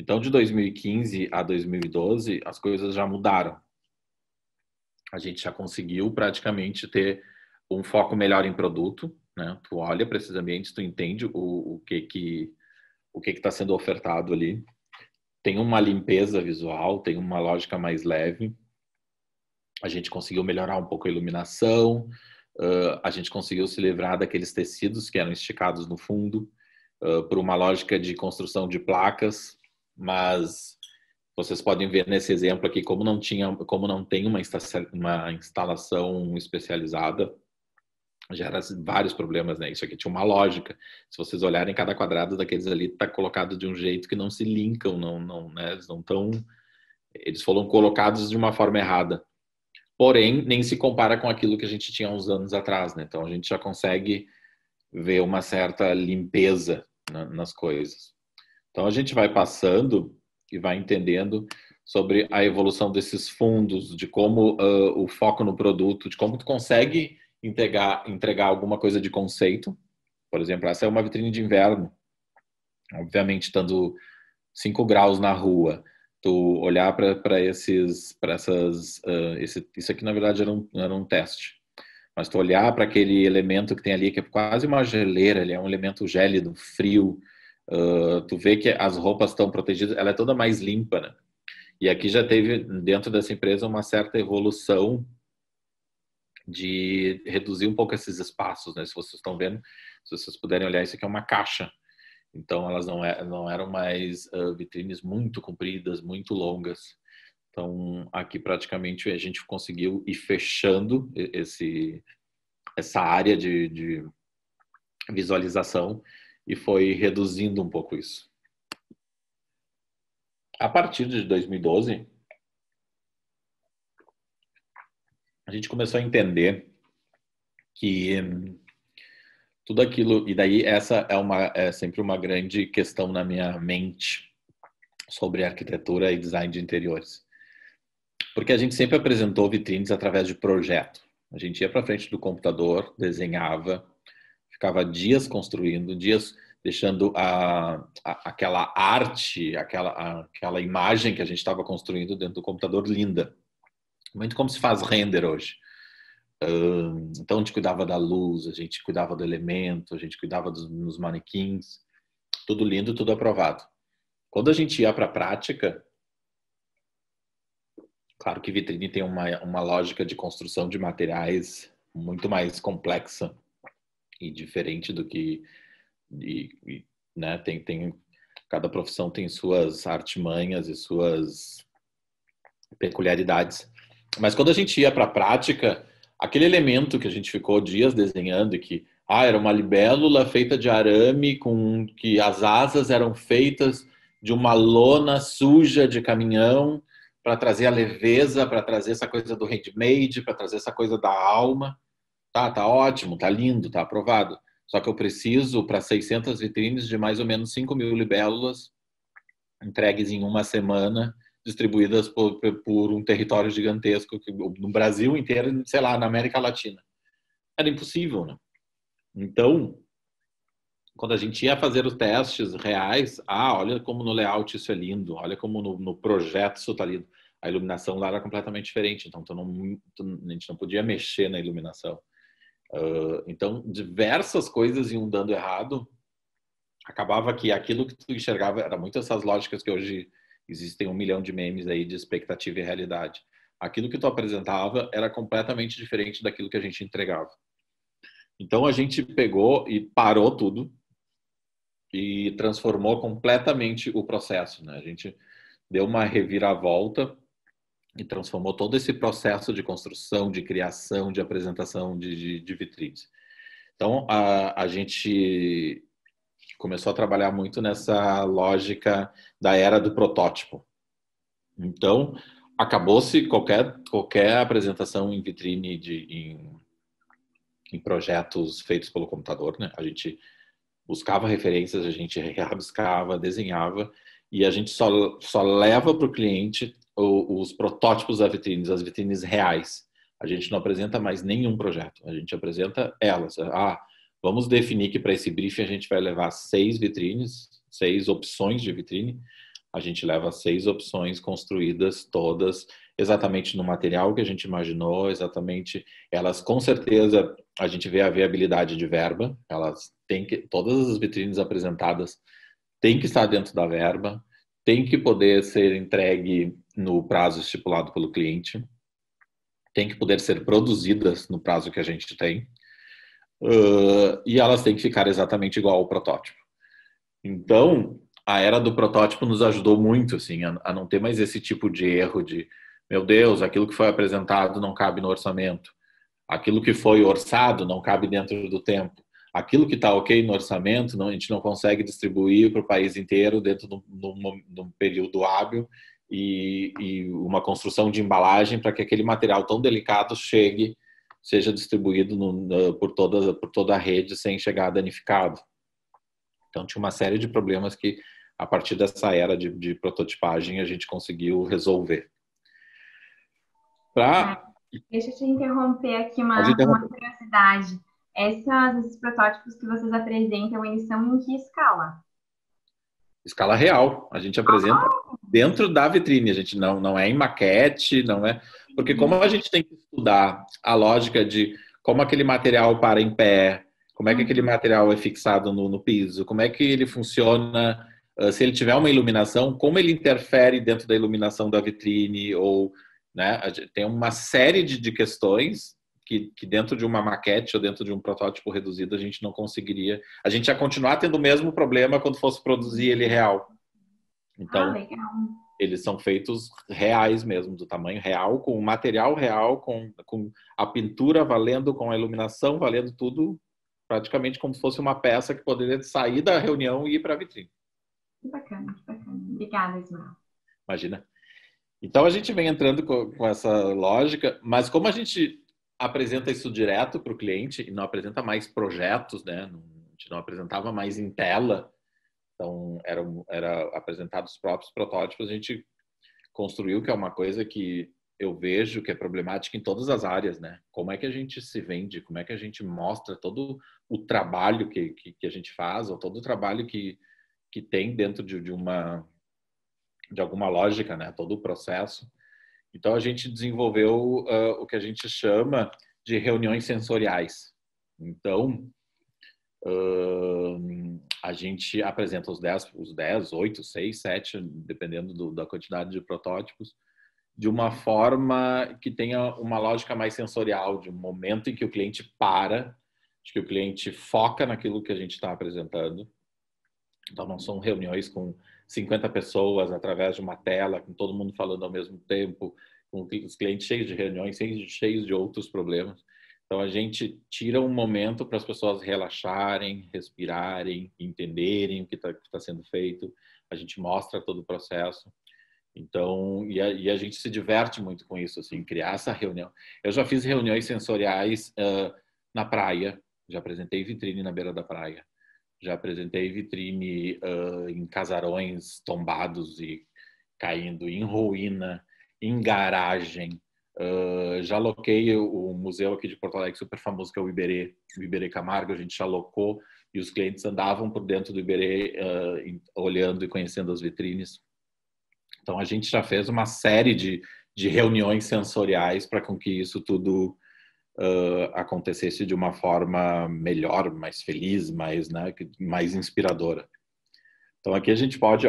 Então, de 2015 a 2012, as coisas já mudaram. A gente já conseguiu praticamente ter um foco melhor em produto, né? Tu olha para esses ambientes, tu entende o que está sendo ofertado ali. Tem uma limpeza visual, tem uma lógica mais leve. A gente conseguiu melhorar um pouco a iluminação, a gente conseguiu se livrar daqueles tecidos que eram esticados no fundo, por uma lógica de construção de placas, mas vocês podem ver nesse exemplo aqui como não tem uma instalação especializada, gera vários problemas, né? Isso aqui tinha uma lógica. Se vocês olharem, cada quadrado daqueles ali está colocado de um jeito que não se linkam, né? Eles foram colocados de uma forma errada. Porém, nem se compara com aquilo que a gente tinha uns anos atrás, né? Então a gente já consegue ver uma certa limpeza nas coisas. Então a gente vai passando e vai entendendo sobre a evolução desses fundos, de como o foco no produto, de como tu consegue entregar alguma coisa de conceito. Por exemplo, essa é uma vitrine de inverno. Obviamente, estando 5 graus na rua, tu olhar para isso aqui na verdade era um teste. Mas tu olhar para aquele elemento que tem ali, que é quase uma geleira, ele é um elemento gélido, frio, tu vê que as roupas estão protegidas, ela é toda mais limpa, né? E aqui já teve, dentro dessa empresa, uma certa evolução de reduzir um pouco esses espaços, né? Se vocês estão vendo, se vocês puderem olhar, isso aqui é uma caixa. Então, elas não eram mais vitrines muito compridas, muito longas. Então, aqui praticamente a gente conseguiu ir fechando essa área de visualização e foi reduzindo um pouco isso. A partir de 2012, a gente começou a entender que tudo aquilo, e daí essa é sempre uma grande questão na minha mente sobre arquitetura e design de interiores. Porque a gente sempre apresentou vitrines através de projeto. A gente ia para frente do computador, desenhava, ficava dias construindo, dias deixando aquela arte, aquela imagem que a gente estava construindo dentro do computador linda. Muito como se faz render hoje. Então a gente cuidava da luz, a gente cuidava do elemento, a gente cuidava dos manequins, tudo lindo, tudo aprovado. Quando a gente ia para a prática, claro que vitrine tem uma lógica de construção de materiais muito mais complexa e diferente do que, né, cada profissão tem suas artimanhas e suas peculiaridades. Mas quando a gente ia para a prática, aquele elemento que a gente ficou dias desenhando e que era uma libélula feita de arame com que as asas eram feitas de uma lona suja de caminhão para trazer a leveza, para trazer essa coisa do handmade, para trazer essa coisa da alma. Tá ótimo, tá lindo, tá aprovado. Só que eu preciso, para 600 vitrines, de mais ou menos 5.000 libélulas entregues em uma semana, distribuídas por um território gigantesco, no Brasil inteiro, sei lá, na América Latina. Era impossível, né? Então, quando a gente ia fazer os testes reais, olha como no layout isso é lindo, olha como no projeto isso tá lindo. A iluminação lá era completamente diferente, então a gente não podia mexer na iluminação. Então, diversas coisas iam dando errado. Acabava que aquilo que tu enxergava era muito essas lógicas que hoje existem 1 milhão de memes aí de expectativa e realidade. Aquilo que tu apresentava era completamente diferente daquilo que a gente entregava. Então, a gente pegou e parou tudo e transformou completamente o processo, né? A gente deu uma reviravolta e transformou todo esse processo de construção, de criação, de apresentação de vitrines. Então, a gente começou a trabalhar muito nessa lógica da era do protótipo. Então, acabou-se qualquer apresentação em vitrine em projetos feitos pelo computador, né? A gente buscava referências, a gente rabiscava, desenhava, e a gente só leva para o cliente os protótipos das vitrines, as vitrines reais. A gente não apresenta mais nenhum projeto, a gente apresenta elas. Vamos definir que para esse briefing a gente vai levar 6 vitrines, 6 opções de vitrine. A gente leva 6 opções construídas todas exatamente no material que a gente imaginou, exatamente. Elas, com certeza, a gente vê a viabilidade de verba. Elas têm que, todas as vitrines apresentadas têm que estar dentro da verba, tem que poder ser entregue no prazo estipulado pelo cliente, tem que poder ser produzidas no prazo que a gente tem. E elas têm que ficar exatamente igual ao protótipo. Então, a era do protótipo nos ajudou muito, assim, a não ter mais esse tipo de erro de, meu Deus, aquilo que foi apresentado não cabe no orçamento, aquilo que foi orçado não cabe dentro do tempo, aquilo que está ok no orçamento, a gente não consegue distribuir para o país inteiro dentro de um período hábil e uma construção de embalagem para que aquele material tão delicado seja distribuído por toda a rede sem chegar danificado. Então, tinha uma série de problemas que, a partir dessa era de prototipagem, a gente conseguiu resolver. Deixa eu te interromper aqui uma curiosidade. Esses protótipos que vocês apresentam, eles são em que escala? Escala real. A gente apresenta dentro da vitrine. A gente não é em maquete, não é... Porque como a gente tem que estudar a lógica de como aquele material para em pé, como é que aquele material é fixado no piso, como é que ele funciona, se ele tiver uma iluminação, como ele interfere dentro da iluminação da vitrine, ou, né, tem uma série de questões que dentro de uma maquete ou dentro de um protótipo reduzido a gente não conseguiria. A gente ia continuar tendo o mesmo problema quando fosse produzir ele real. Então, eles são feitos reais mesmo, do tamanho real, com o material real, com a pintura valendo, com a iluminação valendo, tudo praticamente como se fosse uma peça que poderia sair da reunião e ir para a vitrine. Que bacana, que bacana. Obrigada, Ismael. Imagina. Então, a gente vem entrando com essa lógica, mas como a gente apresenta isso direto para o cliente e não apresenta mais projetos, né? A gente não apresentava mais em tela, então era apresentados os próprios protótipos, a gente construiu, que é uma coisa que eu vejo que é problemática em todas as áreas, né? Como é que a gente se vende, como é que a gente mostra todo o trabalho que a gente faz, ou todo o trabalho que tem dentro de alguma lógica, né? Todo o processo. Então, a gente desenvolveu o que a gente chama de reuniões sensoriais. Então, a gente apresenta os 10, 8, 6, 7, dependendo da quantidade de protótipos, de uma forma que tenha uma lógica mais sensorial, de um momento em que o cliente para, de que o cliente foca naquilo que a gente está apresentando. Então, não são reuniões com 50 pessoas através de uma tela, com todo mundo falando ao mesmo tempo, com os clientes cheios de reuniões, cheios de outros problemas. Então, a gente tira um momento para as pessoas relaxarem, respirarem, entenderem o que está sendo feito. A gente mostra todo o processo. Então, e a gente se diverte muito com isso, assim, criar essa reunião. Eu já fiz reuniões sensoriais na praia, já apresentei vitrine na beira da praia, já apresentei vitrine em casarões tombados e caindo, em ruína, em garagem. Já aloquei o museu aqui de Porto Alegre, super famoso, que é o Iberê Camargo, a gente já alocou e os clientes andavam por dentro do Iberê, olhando e conhecendo as vitrines. Então, a gente já fez uma série de reuniões sensoriais para com que isso tudo acontecesse de uma forma melhor, mais feliz, mais inspiradora. Então, aqui a gente pode...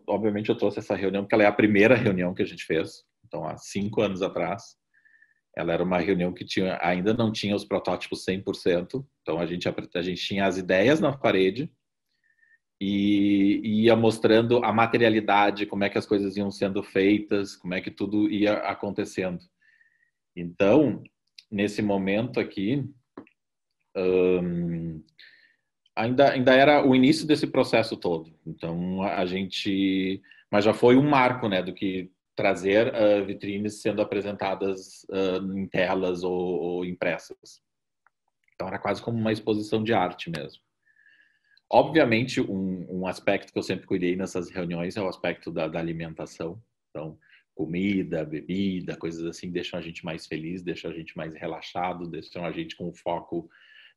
obviamente, eu trouxe essa reunião porque ela é a primeira reunião que a gente fez. Então, há 5 anos atrás. Ela era uma reunião que ainda não tinha os protótipos 100%. Então, a gente tinha as ideias na parede e ia mostrando a materialidade, como é que as coisas iam sendo feitas, como é que tudo ia acontecendo. Então, nesse momento aqui, ainda era o início desse processo todo. Então, mas já foi um marco, né, do que trazer vitrines sendo apresentadas em telas ou impressas. Então, era quase como uma exposição de arte mesmo. Obviamente, um aspecto que eu sempre cuidei nessas reuniões é o aspecto da alimentação. Então, comida, bebida, coisas assim, deixam a gente mais feliz, deixam a gente mais relaxado, deixam a gente com um foco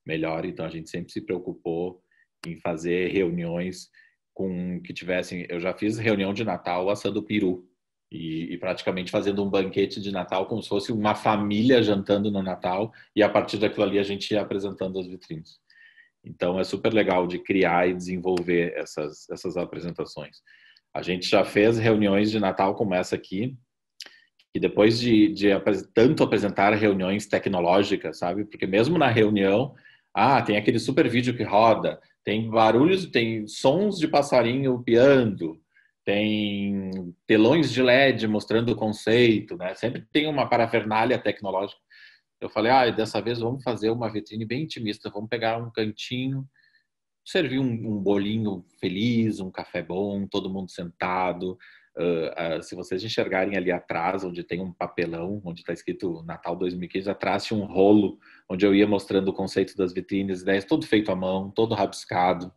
melhor. Então, a gente sempre se preocupou em fazer reuniões que tivessem... Eu já fiz reunião de Natal assando peru e praticamente fazendo um banquete de Natal como se fosse uma família jantando no Natal, e a partir daquilo ali a gente ia apresentando as vitrines. Então, é super legal de criar e desenvolver essas apresentações. A gente já fez reuniões de Natal como essa aqui, e depois de tanto apresentar reuniões tecnológicas, sabe? Porque mesmo na reunião, tem aquele super vídeo que roda, tem barulhos, tem sons de passarinho piando, tem telões de LED mostrando o conceito, né? Sempre tem uma parafernália tecnológica. Eu falei, dessa vez vamos fazer uma vitrine bem intimista, vamos pegar um cantinho, servir um bolinho feliz, um café bom, todo mundo sentado. Se vocês enxergarem ali atrás, onde tem um papelão, onde está escrito Natal 2015, atrás tinha um rolo, onde eu ia mostrando o conceito das vitrines, ideias, todo feito à mão, todo rabiscado.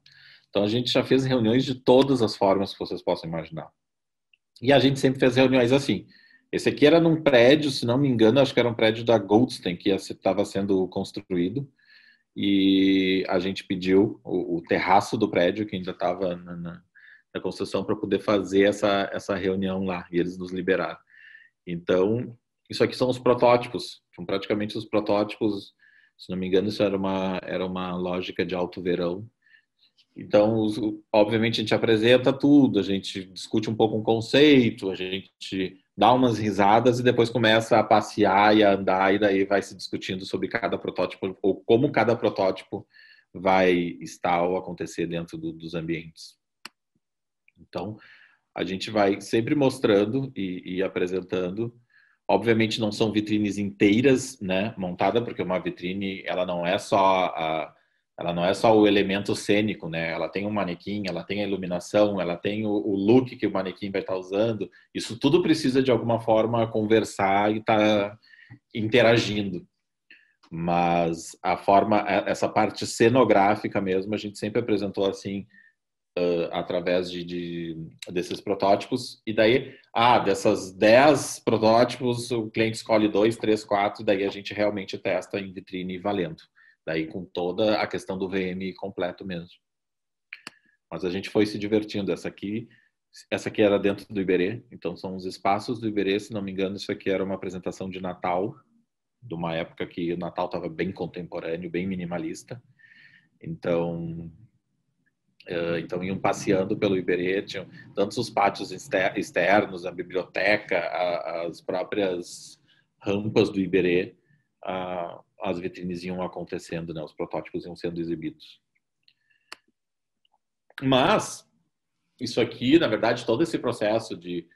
Então, a gente já fez reuniões de todas as formas que vocês possam imaginar. E a gente sempre fez reuniões assim. Esse aqui era num prédio, se não me engano, acho que era um prédio da Goldstein, que estava sendo construído. E a gente pediu o terraço do prédio, que ainda estava na construção, para poder fazer essa reunião lá. E eles nos liberaram. Então, isso aqui são os protótipos. São praticamente os protótipos. Se não me engano, isso era uma lógica de alto verão. Então, obviamente, a gente apresenta tudo, a gente discute um pouco um conceito, a gente dá umas risadas e depois começa a passear e a andar, e daí vai se discutindo sobre cada protótipo, ou como cada protótipo vai estar ou acontecer dentro dos ambientes. Então, a gente vai sempre mostrando e apresentando. Obviamente, não são vitrines inteiras, né, montada, porque uma vitrine, ela não é só o elemento cênico, né? Ela tem um manequim, ela tem a iluminação, ela tem o look que o manequim vai estar usando. Isso tudo precisa, de alguma forma, conversar e estar interagindo. Mas essa parte cenográfica mesmo, a gente sempre apresentou assim, através desses protótipos. E daí, dessas 10 protótipos, o cliente escolhe 2, 3, 4, e daí a gente realmente testa em vitrine valendo. Daí com toda a questão do VM completo mesmo. Mas a gente foi se divertindo. Essa aqui era dentro do Iberê, então são os espaços do Iberê. Se não me engano, isso aqui era uma apresentação de Natal, de uma época que o Natal estava bem contemporâneo, bem minimalista. Então iam passeando pelo Iberê, tinham tantos os pátios externos, a biblioteca, as próprias rampas do Iberê, as vitrines iam acontecendo, né? Os protótipos iam sendo exibidos. Mas isso aqui, na verdade, todo esse processo de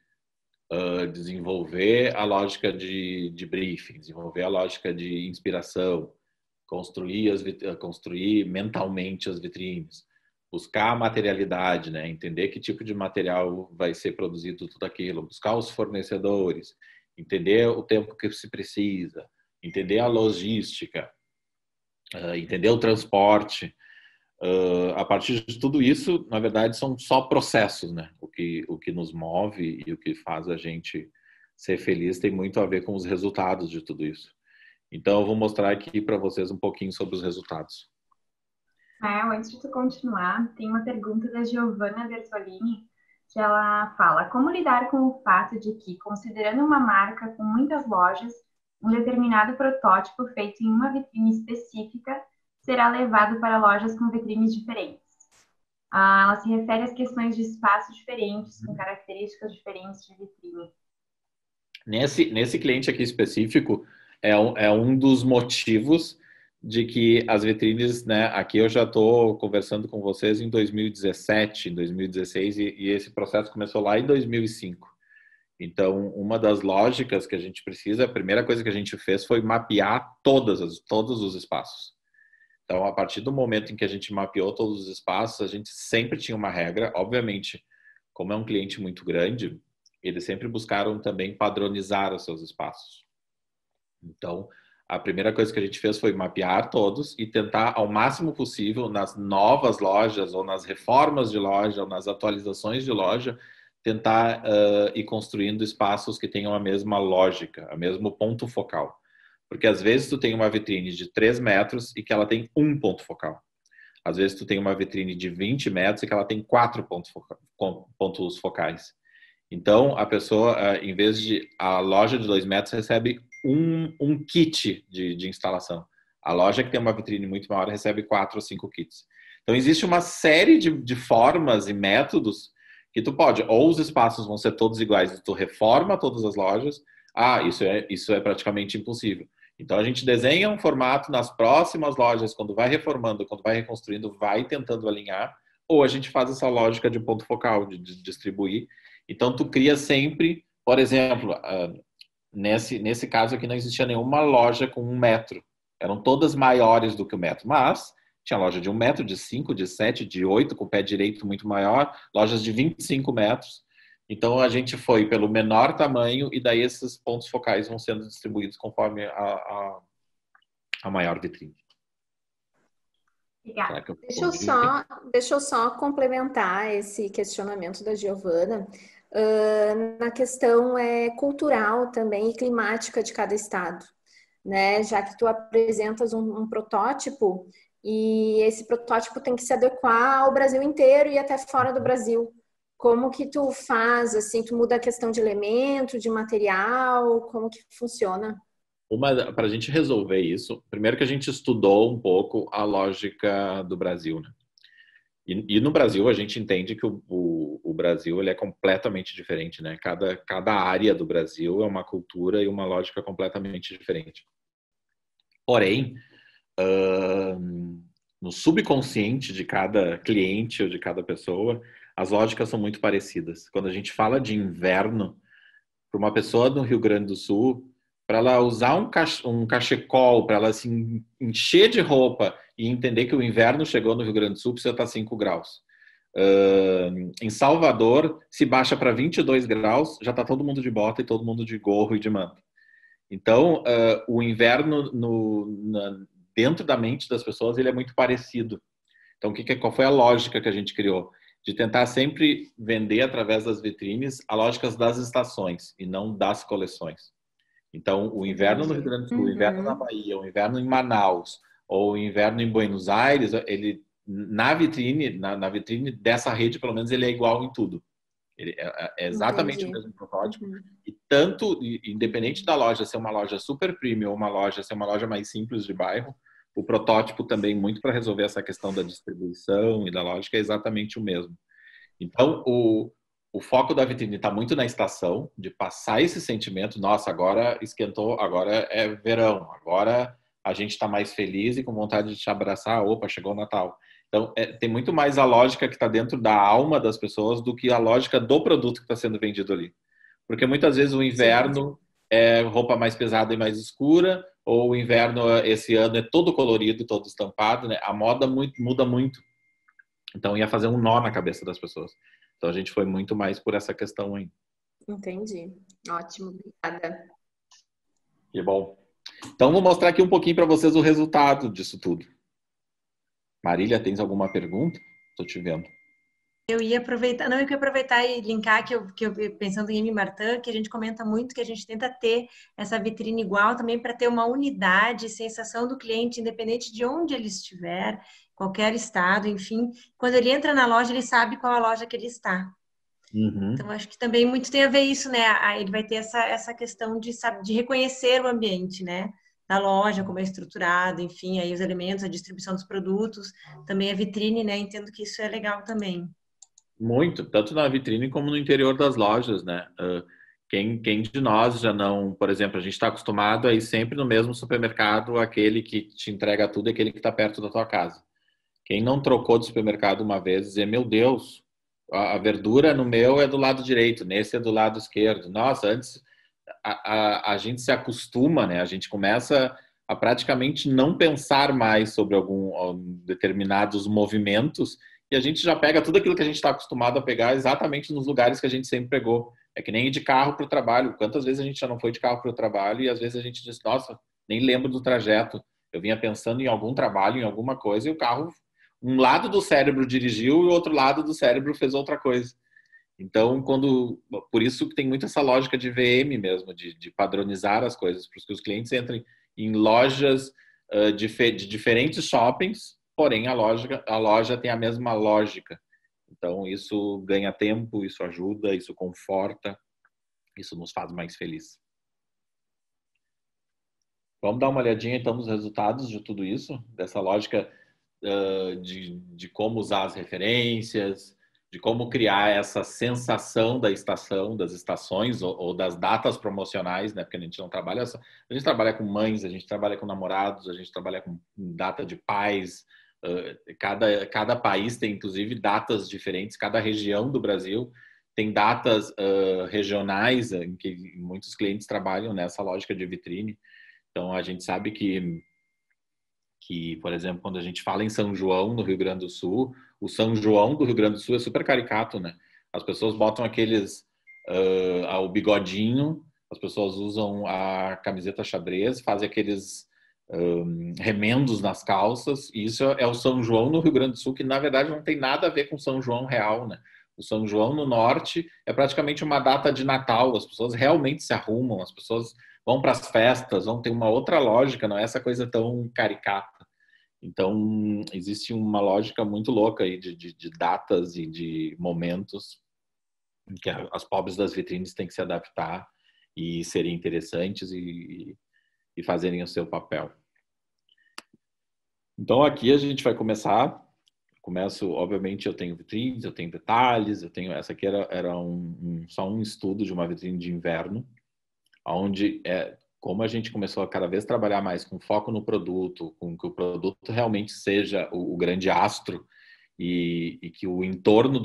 desenvolver a lógica de briefing, desenvolver a lógica de inspiração, construir mentalmente as vitrines, buscar a materialidade, né? Entender que tipo de material vai ser produzido, tudo aquilo, buscar os fornecedores, entender o tempo que se precisa, entender a logística, entender o transporte. A partir de tudo isso, na verdade, são só processos, né? O que nos move e o que faz a gente ser feliz tem muito a ver com os resultados de tudo isso. Então, eu vou mostrar aqui para vocês um pouquinho sobre os resultados. Antes de tu continuar, tem uma pergunta da Giovanna Bertolini, que ela fala: como lidar com o fato de que, considerando uma marca com muitas lojas, um determinado protótipo feito em uma vitrine específica será levado para lojas com vitrines diferentes? Ela se refere às questões de espaços diferentes, com características diferentes de vitrine. Nesse cliente aqui específico, é um dos motivos de que as vitrines, né? Aqui eu já estou conversando com vocês em 2017, em 2016, e esse processo começou lá em 2005. Então, uma das lógicas que a gente precisa, a primeira coisa que a gente fez foi mapear todos os espaços. Então, a partir do momento em que a gente mapeou todos os espaços, a gente sempre tinha uma regra. Obviamente, como é um cliente muito grande, eles sempre buscaram também padronizar os seus espaços. Então, a primeira coisa que a gente fez foi mapear todos e tentar, ao máximo possível, nas novas lojas, ou nas reformas de loja, ou nas atualizações de loja, tentar ir construindo espaços que tenham a mesma lógica, o mesmo ponto focal. Porque às vezes tu tem uma vitrine de 3 metros e que ela tem um ponto focal. Às vezes tu tem uma vitrine de 20 metros e que ela tem 4 pontos focais. Então, a pessoa, em vez de... A loja de 2 metros recebe um kit de instalação. A loja que tem uma vitrine muito maior recebe 4 ou 5 kits. Então, existe uma série de formas e métodos que tu pode. Ou os espaços vão ser todos iguais, tu reforma todas as lojas. Isso é praticamente impossível. Então, a gente desenha um formato nas próximas lojas, quando vai reformando, quando vai reconstruindo, vai tentando alinhar, ou a gente faz essa lógica de ponto focal, de distribuir. Então, tu cria sempre, por exemplo, nesse caso aqui não existia nenhuma loja com 1 metro. Eram todas maiores do que 1 metro, mas tinha loja de 1 metro, de 5, de 7, de 8, com o pé direito muito maior, lojas de 25 metros. Então, a gente foi pelo menor tamanho e daí esses pontos focais vão sendo distribuídos conforme a maior vitrine. Obrigada. Deixa eu só complementar esse questionamento da Giovana na questão cultural também e climática de cada estado, né? Já que tu apresentas um protótipo e esse protótipo tem que se adequar ao Brasil inteiro e até fora do Brasil. Como que tu faz, assim, tu muda a questão de elemento, de material, como que funciona? Para a gente resolver isso, primeiro que a gente estudou um pouco a lógica do Brasil, né? E no Brasil a gente entende que o Brasil ele é completamente diferente, né? Cada área do Brasil é uma cultura e uma lógica completamente diferente. Porém, no subconsciente de cada cliente ou de cada pessoa, as lógicas são muito parecidas. Quando a gente fala de inverno, para uma pessoa do Rio Grande do Sul, para ela usar um cachecol, para ela se encher de roupa e entender que o inverno chegou no Rio Grande do Sul, precisa estar 5 graus. Em Salvador, se baixa para 22 graus, já está todo mundo de bota e todo mundo de gorro e de manta. Então, o inverno dentro da mente das pessoas ele é muito parecido. Então, qual foi a lógica que a gente criou? De tentar sempre vender através das vitrines a lógica das estações e não das coleções. Então, o inverno no Rio Grande do Sul, o inverno na Bahia, o inverno em Manaus ou o inverno em Buenos Aires, ele na vitrine dessa rede, pelo menos, ele é igual em tudo. Ele é exatamente o mesmo protótipo. E tanto, independente da loja ser uma loja super premium ou uma loja ser uma loja mais simples de bairro, o protótipo também, muito para resolver essa questão da distribuição e da lógica, é exatamente o mesmo. Então, o foco da vitrine está muito na estação, de passar esse sentimento, nossa, agora esquentou, agora é verão, agora a gente está mais feliz e com vontade de te abraçar, opa, chegou o Natal. Então, tem muito mais a lógica que está dentro da alma das pessoas do que a lógica do produto que está sendo vendido ali. Porque muitas vezes o inverno é roupa mais pesada e mais escura, ou o inverno esse ano é todo colorido, todo estampado, né? A moda muda muito. Então ia fazer um nó na cabeça das pessoas. Então a gente foi muito mais por essa questão aí. Entendi. Ótimo, obrigada. Que bom. Então vou mostrar aqui um pouquinho para vocês o resultado disso tudo. Marília, tens alguma pergunta? Estou te vendo. Eu ia aproveitar, não, eu queria aproveitar e linkar que eu pensando em Amy Martin, que a gente comenta muito que a gente tenta ter essa vitrine igual também para ter uma unidade, sensação do cliente, independente de onde ele estiver, qualquer estado, enfim, quando ele entra na loja, ele sabe qual a loja que ele está. Então, acho que também muito tem a ver isso, né? Aí ele vai ter essa questão de reconhecer o ambiente, né? Da loja, como é estruturado, enfim, aí os elementos, a distribuição dos produtos, também a vitrine, né? Entendo que isso é legal também. Muito, tanto na vitrine como no interior das lojas, né? Quem de nós já não, por exemplo, a gente está acostumado a ir sempre no mesmo supermercado, aquele que te entrega tudo, aquele que está perto da tua casa. Quem não trocou de supermercado uma vez, dizer, meu Deus, a verdura no meu é do lado direito, nesse é do lado esquerdo. Nossa, antes a gente se acostuma, né? A gente começa a praticamente não pensar mais sobre determinados movimentos e a gente já pega tudo aquilo que a gente está acostumado a pegar exatamente nos lugares que a gente sempre pegou. É que nem ir de carro para o trabalho. Quantas vezes a gente já não foi de carro para o trabalho e às vezes a gente diz, nossa, nem lembro do trajeto. Eu vinha pensando em algum trabalho, em alguma coisa e o carro, um lado do cérebro dirigiu e o outro lado do cérebro fez outra coisa. Então, por isso que tem muito essa lógica de VM mesmo, de padronizar as coisas, para que os clientes entrem em lojas de diferentes shoppings, porém a loja tem a mesma lógica. Então, isso ganha tempo, isso ajuda, isso conforta, isso nos faz mais felizes. Vamos dar uma olhadinha então nos resultados de tudo isso, dessa lógica de como usar as referências, de como criar essa sensação da estação, das estações ou das datas promocionais, né? Porque a gente não trabalha só, a gente trabalha com mães, a gente trabalha com namorados, a gente trabalha com data de pais. Cada país tem inclusive datas diferentes, cada região do Brasil tem datas regionais em que muitos clientes trabalham nessa lógica de vitrine. Então a gente sabe que, por exemplo, quando a gente fala em São João, no Rio Grande do Sul, o São João do Rio Grande do Sul é super caricato, né? As pessoas botam o bigodinho, as pessoas usam a camiseta xadrez, fazem aqueles remendos nas calças, e isso é o São João no Rio Grande do Sul, que na verdade não tem nada a ver com São João real, né? O São João no norte é praticamente uma data de Natal, as pessoas realmente se arrumam, as pessoas vão para as festas, vão ter uma outra lógica, não é essa coisa tão caricata. Então, existe uma lógica muito louca aí de datas e de momentos em que as pobres das vitrines têm que se adaptar e serem interessantes e fazerem o seu papel. Então, aqui a gente vai começar. Obviamente, eu tenho vitrines, eu tenho detalhes, essa aqui era só um estudo de uma vitrine de inverno, onde como a gente começou a cada vez trabalhar mais com foco no produto, com que o produto realmente seja o grande astro e que o entorno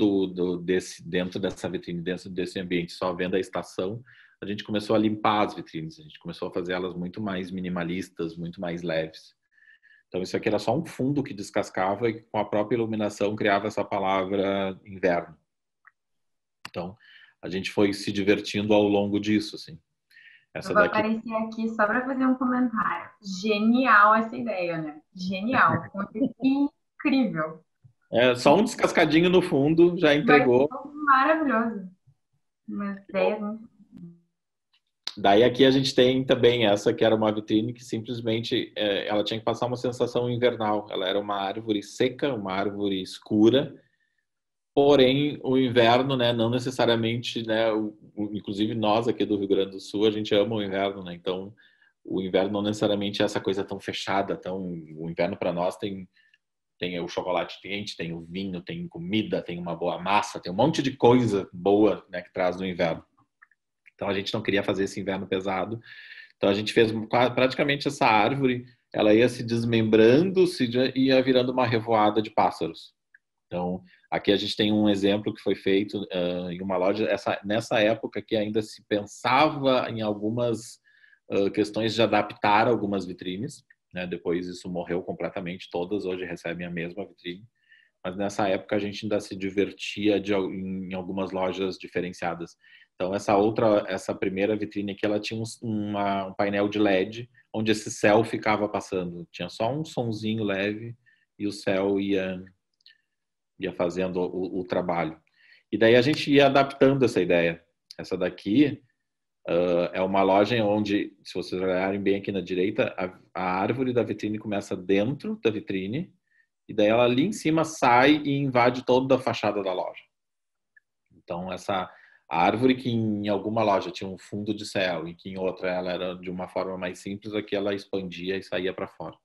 dentro dessa vitrine, dentro desse ambiente, só vendo a estação, a gente começou a limpar as vitrines, a gente começou a fazer elas muito mais minimalistas, muito mais leves. Então isso aqui era só um fundo que descascava e com a própria iluminação criava essa palavra inverno. Então a gente foi se divertindo ao longo disso, assim. Eu vou aparecer aqui só para fazer um comentário. Genial essa ideia, né? Genial. Incrível. Só um descascadinho no fundo já entregou. Maravilhoso. Uma ideia muito... Daí aqui a gente tem também essa que era uma vitrine que simplesmente ela tinha que passar uma sensação invernal. Ela era uma árvore seca, uma árvore escura. Porém, o inverno, né, não necessariamente, né, inclusive nós aqui do Rio Grande do Sul, a gente ama o inverno, né? Então, o inverno não necessariamente é essa coisa tão fechada, o inverno para nós tem o chocolate quente, tem o vinho, tem comida, tem uma boa massa, tem um monte de coisa boa, né, que traz no inverno. Então, a gente não queria fazer esse inverno pesado. Então, a gente fez praticamente essa árvore, ela ia se desmembrando, ia virando uma revoada de pássaros. Então, aqui a gente tem um exemplo que foi feito em uma loja, nessa época que ainda se pensava em algumas questões de adaptar algumas vitrines, né? Depois isso morreu completamente, todas hoje recebem a mesma vitrine, mas nessa época a gente ainda se divertia em algumas lojas diferenciadas. Então essa primeira vitrine aqui, ela tinha um painel de LED, onde esse céu ficava passando, tinha só um sonzinho leve e o céu ia ia fazendo o trabalho. E daí a gente ia adaptando essa ideia. Essa daqui é uma loja onde, se vocês olharem bem aqui na direita, a árvore da vitrine começa dentro da vitrine, e daí ela ali em cima sai e invade toda a fachada da loja. Então, essa árvore que em alguma loja tinha um fundo de céu e que em outra ela era de uma forma mais simples, aqui ela expandia e saía para fora.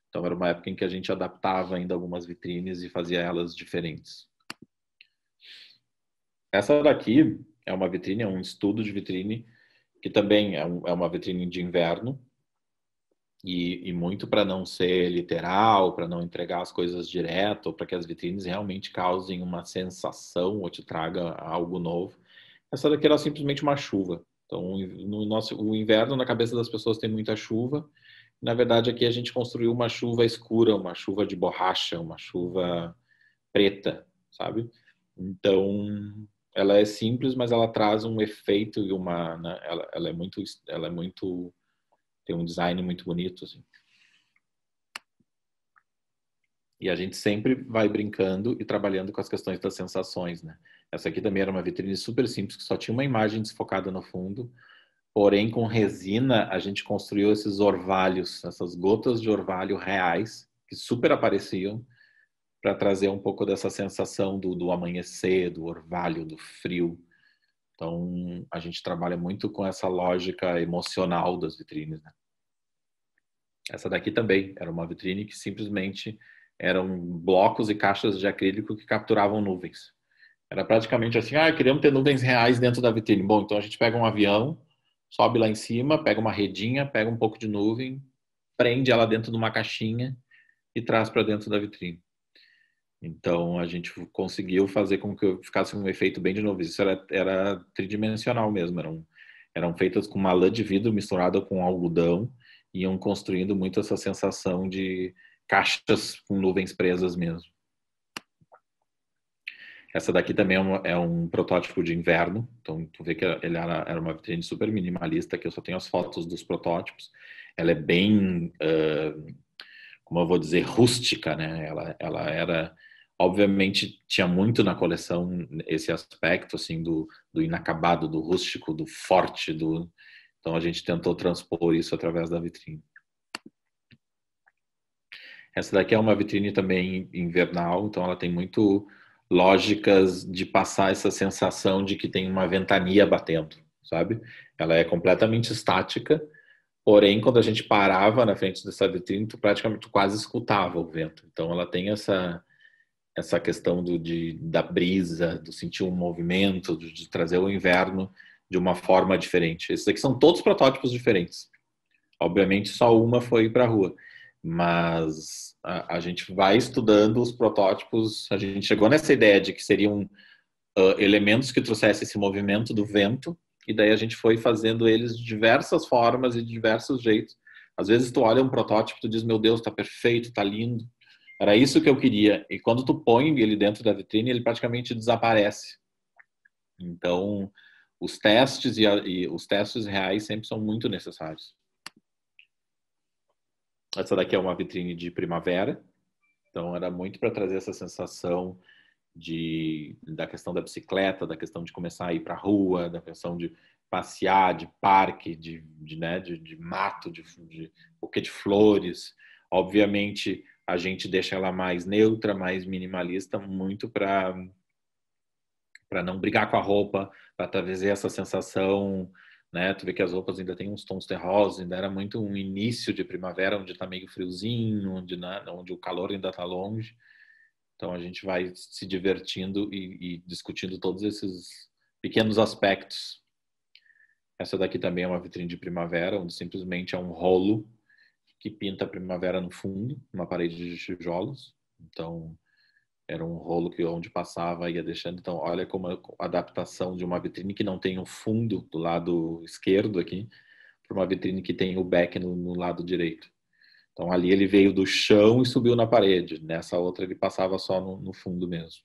Então, era uma época em que a gente adaptava ainda algumas vitrines e fazia elas diferentes. Essa daqui é uma vitrine, é um estudo de vitrine, que também é uma vitrine de inverno, e muito para não ser literal, para não entregar as coisas direto, para que as vitrines realmente causem uma sensação ou te traga algo novo. Essa daqui era simplesmente uma chuva. Então, o inverno na cabeça das pessoas tem muita chuva. Na verdade, aqui a gente construiu uma chuva escura, uma chuva de borracha, uma chuva preta, sabe? Então, ela é simples, mas ela traz um efeito e uma, né? Ela é muito, tem um design muito bonito, assim. E a gente sempre vai brincando e trabalhando com as questões das sensações, né? Essa aqui também era uma vitrine super simples, que só tinha uma imagem desfocada no fundo, porém com resina a gente construiu esses orvalhos, essas gotas de orvalho reais, que super apareciam, para trazer um pouco dessa sensação do amanhecer, do orvalho, do frio. Então, a gente trabalha muito com essa lógica emocional das vitrines, né? Essa daqui também era uma vitrine que simplesmente eram blocos e caixas de acrílico que capturavam nuvens. Era praticamente assim, queríamos ter nuvens reais dentro da vitrine. Bom, então a gente pega um avião, sobe lá em cima, pega uma redinha, pega um pouco de nuvem, prende ela dentro de uma caixinha e traz para dentro da vitrine. Então, a gente conseguiu fazer com que ficasse um efeito bem de novo. Isso era tridimensional mesmo. Eram feitas com uma lã de vidro misturada com algodão e iam construindo muito essa sensação de caixas com nuvens presas mesmo. Essa daqui também é um protótipo de inverno. Então, tu vê que ele era uma vitrine super minimalista, que eu só tenho as fotos dos protótipos. Ela é bem, como eu vou dizer, rústica, né? Ela era... Obviamente, tinha muito na coleção esse aspecto, assim, do inacabado, do rústico, do forte, Então, a gente tentou transpor isso através da vitrine. Essa daqui é uma vitrine também invernal, então ela tem muito lógicas de passar essa sensação de que tem uma ventania batendo, sabe? Ela é completamente estática, porém, quando a gente parava na frente dessa vitrine, tu quase escutava o vento. Então, ela tem essa questão da brisa, do sentir um movimento, de trazer o inverno de uma forma diferente. Esses aqui são todos protótipos diferentes. Obviamente, só uma foi para a rua. Mas a gente vai estudando os protótipos. A gente chegou nessa ideia de que seriam elementos que trouxessem esse movimento do vento, e daí a gente foi fazendo eles de diversas formas e de diversos jeitos. Às vezes tu olha um protótipo e tu diz, meu Deus, tá perfeito, tá lindo. Era isso que eu queria. E quando tu põe ele dentro da vitrine, ele praticamente desaparece. Então, os testes e os testes reais sempre são muito necessários. Essa daqui é uma vitrine de primavera. Então, era muito para trazer essa sensação da questão da bicicleta, da questão de começar a ir para a rua, da questão de passear, de parque, de mato, de buquê de flores. Obviamente, a gente deixa ela mais neutra, mais minimalista, muito para não brigar com a roupa, para trazer essa sensação, né? Tu vê que as roupas ainda têm uns tons terrosos, ainda era muito um início de primavera, onde está meio friozinho, onde o calor ainda está longe. Então a gente vai se divertindo e discutindo todos esses pequenos aspectos. Essa daqui também é uma vitrine de primavera, onde simplesmente é um rolo que pinta a primavera no fundo, uma parede de tijolos. Então, era um rolo onde passava ia deixando. Então, olha como a adaptação de uma vitrine que não tem um fundo do lado esquerdo aqui, para uma vitrine que tem o back no lado direito. Então, ali ele veio do chão e subiu na parede. Nessa outra, ele passava só no fundo mesmo.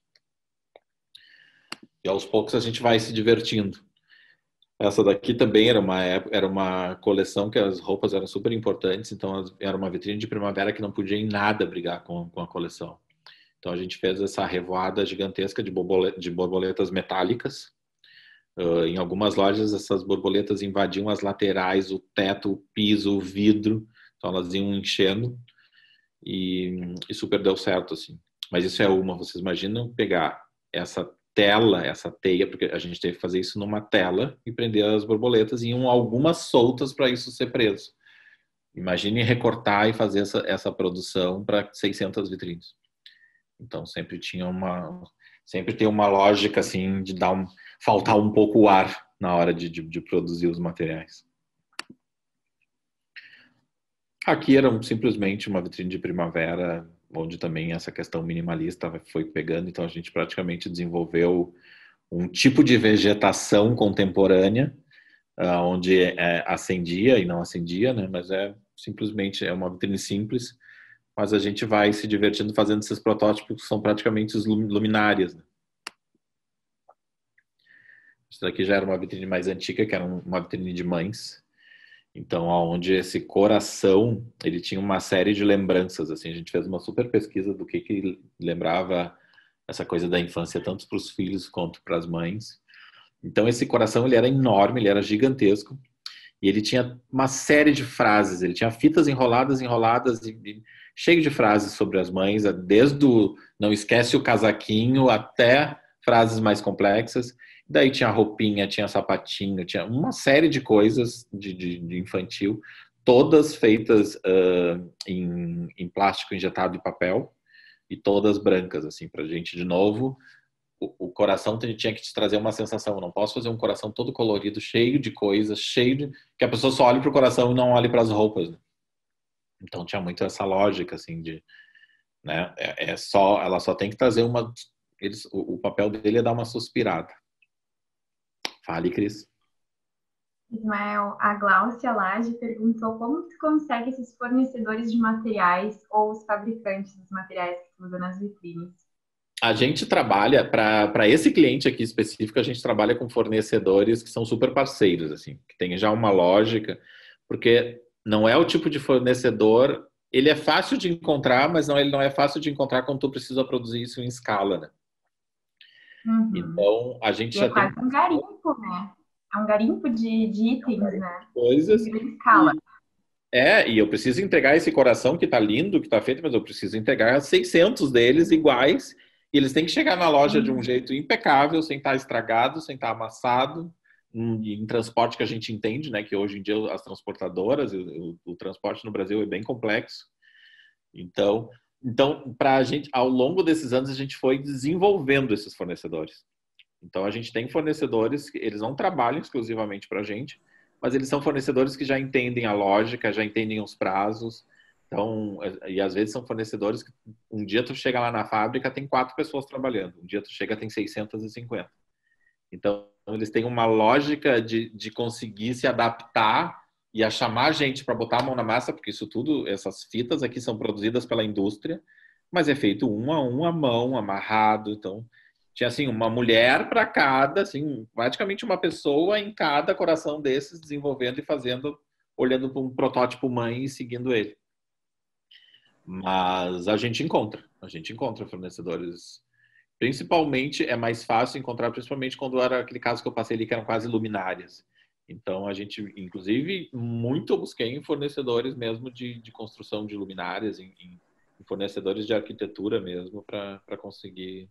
E aos poucos a gente vai se divertindo. Essa daqui também era uma coleção que as roupas eram super importantes, então era uma vitrine de primavera que não podia em nada brigar com a coleção. Então a gente fez essa revoada gigantesca de borboletas metálicas. Em algumas lojas essas borboletas invadiam as laterais, o teto, o piso, o vidro. Então elas iam enchendo e super deu certo, assim. Mas isso é uma, vocês imaginam pegar essa tela, essa teia, porque a gente teve que fazer isso numa tela e prender as borboletas, e iam algumas soltas para isso ser preso. Imagine recortar e fazer essa produção para 600 vitrines. Então sempre tem uma lógica assim de faltar um pouco o ar na hora de produzir os materiais. Aqui era simplesmente uma vitrine de primavera, onde também essa questão minimalista foi pegando, então a gente praticamente desenvolveu um tipo de vegetação contemporânea, onde acendia e não acendia, né? Mas simplesmente uma vitrine simples, mas a gente vai se divertindo fazendo esses protótipos que são praticamente luminárias, né? Isso daqui já era uma vitrine mais antiga, que era uma vitrine de mães. Então, onde esse coração, ele tinha uma série de lembranças, assim, a gente fez uma super pesquisa do que lembrava essa coisa da infância, tanto para os filhos quanto para as mães. Então, esse coração, ele era enorme, ele era gigantesco, e ele tinha uma série de frases, ele tinha fitas enroladas, e cheio de frases sobre as mães, desde o não esquece o casaquinho até frases mais complexas. Daí tinha roupinha, tinha sapatinho, tinha uma série de coisas de infantil, todas feitas em plástico injetado em papel e todas brancas, assim, pra gente, de novo, o coração tinha que te trazer uma sensação. Eu não posso fazer um coração todo colorido, cheio de coisas, que a pessoa só olhe pro coração e não olhe para as roupas, né? Então tinha muito essa lógica, assim, né? Ela só tem que trazer o papel dele é dar uma suspirada. Fale, Cris. Ismael, a Gláucia Lage perguntou como tu consegue esses fornecedores de materiais ou os fabricantes dos materiais que tu usa nas vitrines? A gente trabalha, para esse cliente aqui específico, a gente trabalha com fornecedores que são super parceiros, assim, que tem já uma lógica, porque não é o tipo de fornecedor, ele é fácil de encontrar, mas ele não é fácil de encontrar quando tu precisa produzir isso em escala, né? Uhum. Então, a gente já quase um garimpo, né? É um garimpo de itens, né? Coisas. Em grande escala. E eu preciso entregar esse coração que tá lindo, que tá feito, mas eu preciso entregar 600 deles iguais, e eles têm que chegar na loja de um jeito impecável, sem estar estragado, sem estar amassado, em transporte que a gente entende, né, que hoje em dia as transportadoras, o transporte no Brasil é bem complexo. Então para a gente, ao longo desses anos, a gente foi desenvolvendo esses fornecedores. Então a gente tem fornecedores que eles não trabalham exclusivamente para a gente, mas eles são fornecedores que já entendem a lógica, já entendem os prazos. Então, e às vezes são fornecedores que um dia tu chega lá na fábrica, tem 4 pessoas trabalhando. Um dia tu chega, tem 650. Então, eles têm uma lógica de conseguir se adaptar e a chamar gente para botar a mão na massa, porque isso tudo, essas fitas aqui são produzidas pela indústria, mas é feito um a um, à mão, amarrado. Então, tinha assim uma mulher para cada, assim, praticamente uma pessoa em cada coração desses, desenvolvendo e fazendo, olhando para um protótipo mãe e seguindo ele. Mas a gente encontra fornecedores. Principalmente é mais fácil encontrar, principalmente quando era aquele caso que eu passei ali que eram quase luminárias. Então a gente, inclusive, muito busquei em fornecedores mesmo de construção de luminárias, em fornecedores de arquitetura mesmo, para conseguir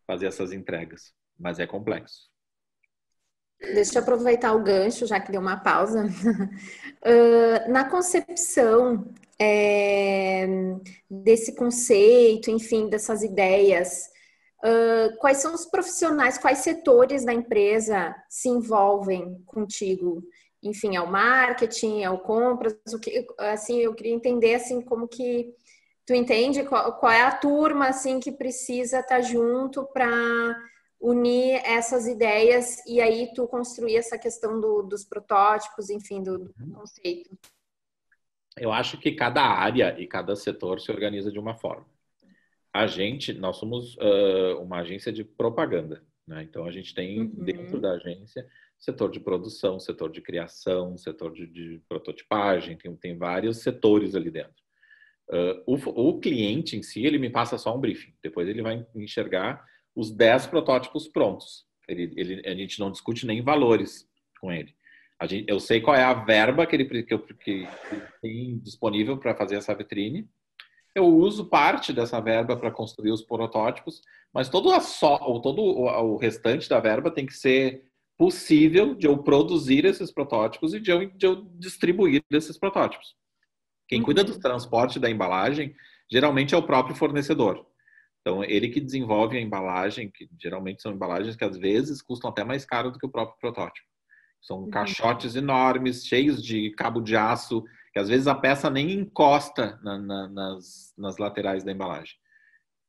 fazer essas entregas, mas é complexo. Deixa eu aproveitar o gancho, já que deu uma pausa. Na concepção desse conceito, enfim, dessas ideias, quais são os profissionais, quais setores da empresa se envolvem contigo? Enfim, é o marketing, é o compras, assim, eu queria entender assim como que tu entende qual é a turma assim que precisa estar junto para unir essas ideias e aí tu construir essa questão dos protótipos, enfim, do conceito. Eu acho que cada área e cada setor se organiza de uma forma. Nós somos uma agência de propaganda, né? Então a gente tem dentro da agência setor de produção, setor de criação, setor de prototipagem, tem vários setores ali dentro. O cliente em si, ele me passa só um briefing. Depois ele vai enxergar os 10 protótipos prontos. A gente não discute nem valores com ele. Eu sei qual é a verba que ele tem disponível para fazer essa vitrine. Eu uso parte dessa verba para construir os protótipos, mas todo o restante da verba tem que ser possível de eu produzir esses protótipos e de eu distribuir esses protótipos. Quem cuida do transporte da embalagem, geralmente é o próprio fornecedor. Então, ele que desenvolve a embalagem, que geralmente são embalagens que às vezes custam até mais caro do que o próprio protótipo. São caixotes enormes, cheios de cabo de aço, que às vezes a peça nem encosta nas laterais da embalagem.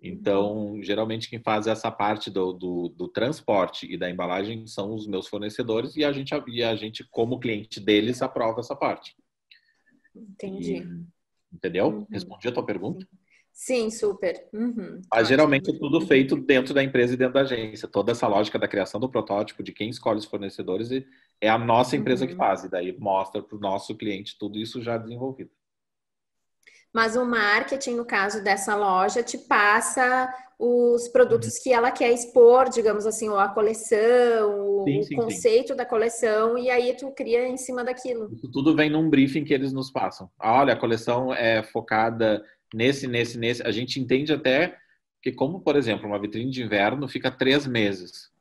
Então, geralmente quem faz essa parte do transporte e da embalagem são os meus fornecedores e a gente, como cliente deles, aprova essa parte. Entendi. Entendeu? Respondi a tua pergunta? Sim, super. Mas geralmente é tudo feito dentro da empresa e dentro da agência. Toda essa lógica da criação do protótipo, de quem escolhe os fornecedores, é a nossa empresa que faz. E daí mostra para o nosso cliente tudo isso já desenvolvido. Mas o marketing, no caso dessa loja, te passa os produtos que ela quer expor, digamos assim, ou a coleção, o conceito da coleção, e aí tu cria em cima daquilo. Isso tudo vem num briefing que eles nos passam. Olha, a coleção é focada nesse. A gente entende até que, como, por exemplo, uma vitrine de inverno fica 3 meses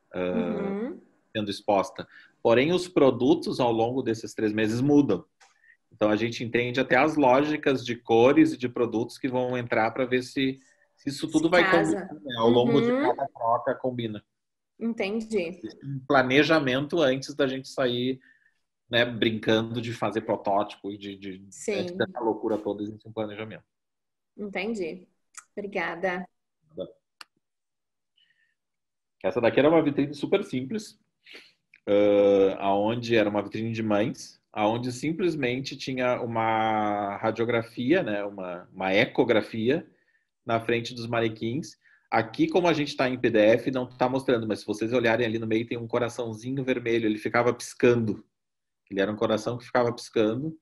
sendo exposta. Porém, os produtos ao longo desses 3 meses mudam. Então, a gente entende até as lógicas de cores e de produtos que vão entrar para ver se isso tudo vai combinar, né? Ao longo de cada troca combina. Entendi. Um planejamento antes da gente sair, né, brincando de fazer protótipo e de dessa loucura toda, existe um planejamento. Entendi. Obrigada. Essa daqui era uma vitrine super simples, aonde era uma vitrine de mães, aonde simplesmente tinha uma radiografia, né, uma ecografia na frente dos manequins. Aqui, como a gente está em PDF, não está mostrando, mas se vocês olharem ali no meio, tem um coraçãozinho vermelho, ele ficava piscando. Ele era um coração que ficava piscando,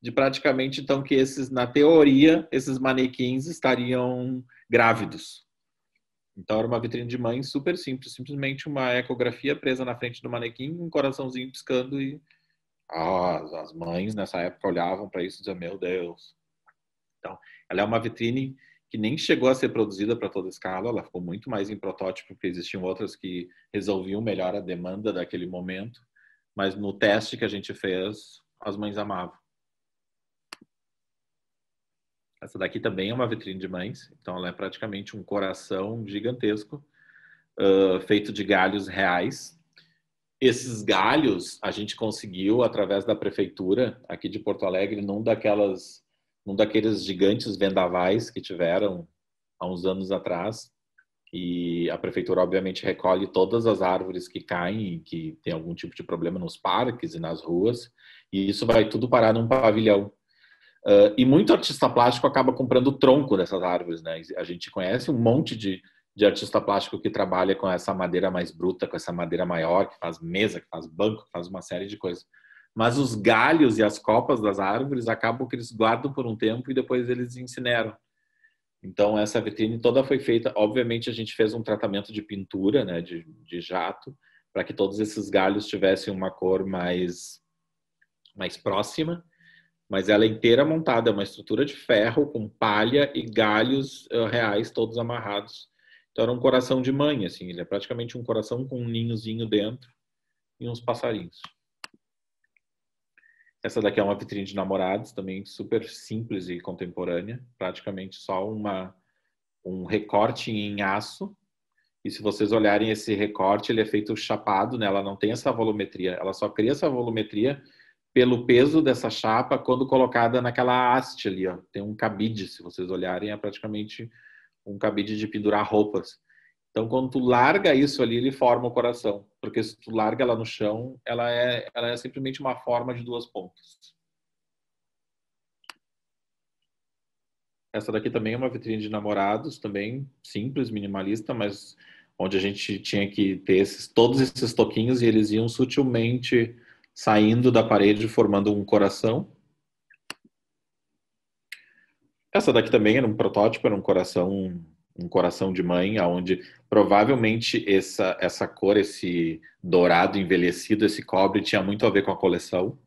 de praticamente, então, que na teoria, esses manequins estariam grávidos. Então, era uma vitrine de mãe super simples, simplesmente uma ecografia presa na frente do manequim, um coraçãozinho piscando e as mães nessa época olhavam para isso e diziam, meu Deus. Então, ela é uma vitrine que nem chegou a ser produzida para toda escala, ela ficou muito mais em protótipo, porque existiam outras que resolviam melhor a demanda daquele momento, mas no teste que a gente fez, as mães amavam. Essa daqui também é uma vitrine de mães, então ela é praticamente um coração gigantesco, feito de galhos reais. Esses galhos a gente conseguiu, através da prefeitura aqui de Porto Alegre, num daqueles gigantes vendavais que tiveram há uns anos atrás. E a prefeitura, obviamente, recolhe todas as árvores que caem e que tem algum tipo de problema nos parques e nas ruas. E isso vai tudo parar num pavilhão. E muito artista plástico acaba comprando o tronco dessas árvores, né? A gente conhece um monte de artista plástico que trabalha com essa madeira mais bruta, com essa madeira maior, que faz mesa, que faz banco, que faz uma série de coisas. Mas os galhos e as copas das árvores acabam que eles guardam por um tempo e depois eles incineram. Então, essa vitrine toda foi feita... Obviamente, a gente fez um tratamento de pintura, né, de jato, para que todos esses galhos tivessem uma cor mais próxima, mas ela é inteira montada, é uma estrutura de ferro com palha e galhos reais todos amarrados. Então, era um coração de mãe, assim, ele é praticamente um coração com um ninhozinho dentro e uns passarinhos. Essa daqui é uma vitrine de namorados, também super simples e contemporânea, praticamente só um recorte em aço. E se vocês olharem esse recorte, ele é feito chapado, né? Ela não tem essa volumetria, ela só cria essa volumetria pelo peso dessa chapa quando colocada naquela haste ali, ó. Tem um cabide, se vocês olharem, é praticamente um cabide de pendurar roupas. Então, quando tu larga isso ali, ele forma o coração. Porque se tu larga ela no chão, ela é simplesmente uma forma de 2 pontas. Essa daqui também é uma vitrine de namorados, também simples, minimalista, mas onde a gente tinha que ter todos esses toquinhos e eles iam sutilmente saindo da parede, formando um coração. Essa daqui também era um protótipo, era um coração de mãe, onde provavelmente essa cor, esse dourado envelhecido, esse cobre, tinha muito a ver com a coleção.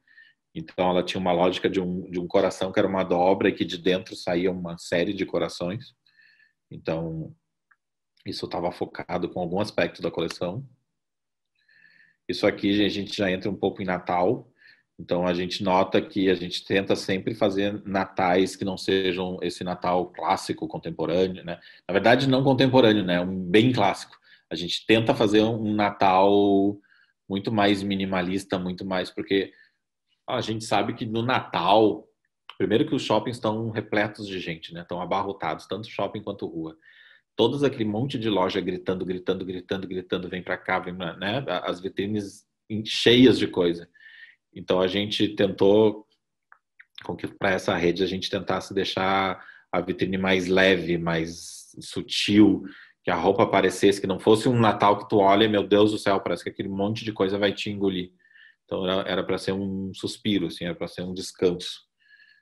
Então ela tinha uma lógica de um coração que era uma dobra e que de dentro saía uma série de corações. Então isso estava focado com algum aspecto da coleção. Isso aqui a gente já entra um pouco em Natal. Então a gente nota que a gente tenta sempre fazer natais que não sejam esse Natal clássico, contemporâneo, né? Na verdade, não contemporâneo, né? Um bem clássico. A gente tenta fazer um Natal muito mais minimalista, muito mais porque a gente sabe que no Natal, primeiro que os shoppings estão repletos de gente, né? Estão abarrotados, tanto shopping quanto rua. Todos aquele monte de loja gritando, gritando, gritando, gritando, vem para cá, vem, né? As vitrines cheias de coisa. Então a gente tentou com que para essa rede a gente tentasse deixar a vitrine mais leve, mais sutil, que a roupa parecesse que não fosse um Natal que tu olha, meu Deus do céu, parece que aquele monte de coisa vai te engolir. Então era para ser um suspiro, assim, era para ser um descanso.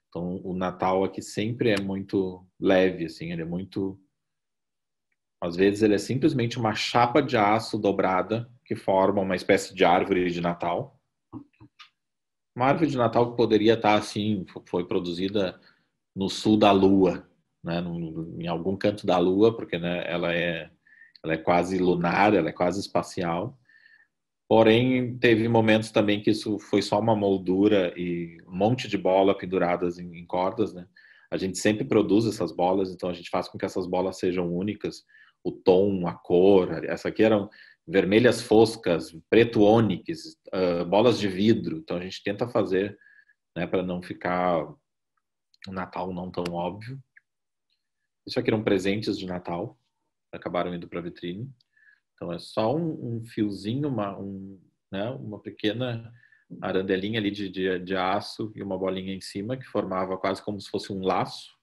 Então o Natal aqui sempre é muito leve, assim, ele é muito, às vezes ele é simplesmente uma chapa de aço dobrada que forma uma espécie de árvore de Natal. Uma árvore de Natal que poderia estar assim, foi produzida no sul da Lua, né, em algum canto da Lua, porque né, ela é quase lunar, ela é quase espacial. Porém, teve momentos também que isso foi só uma moldura e um monte de bola penduradas em cordas, né? A gente sempre produz essas bolas, então a gente faz com que essas bolas sejam únicas. O tom, a cor, essa aqui eram vermelhas foscas, preto ônix, bolas de vidro. Então a gente tenta fazer, né, para não ficar um Natal não tão óbvio. Isso aqui eram presentes de Natal, acabaram indo para a vitrine. Então é só um fiozinho, né, uma pequena arandelinha ali de aço e uma bolinha em cima que formava quase como se fosse um laço.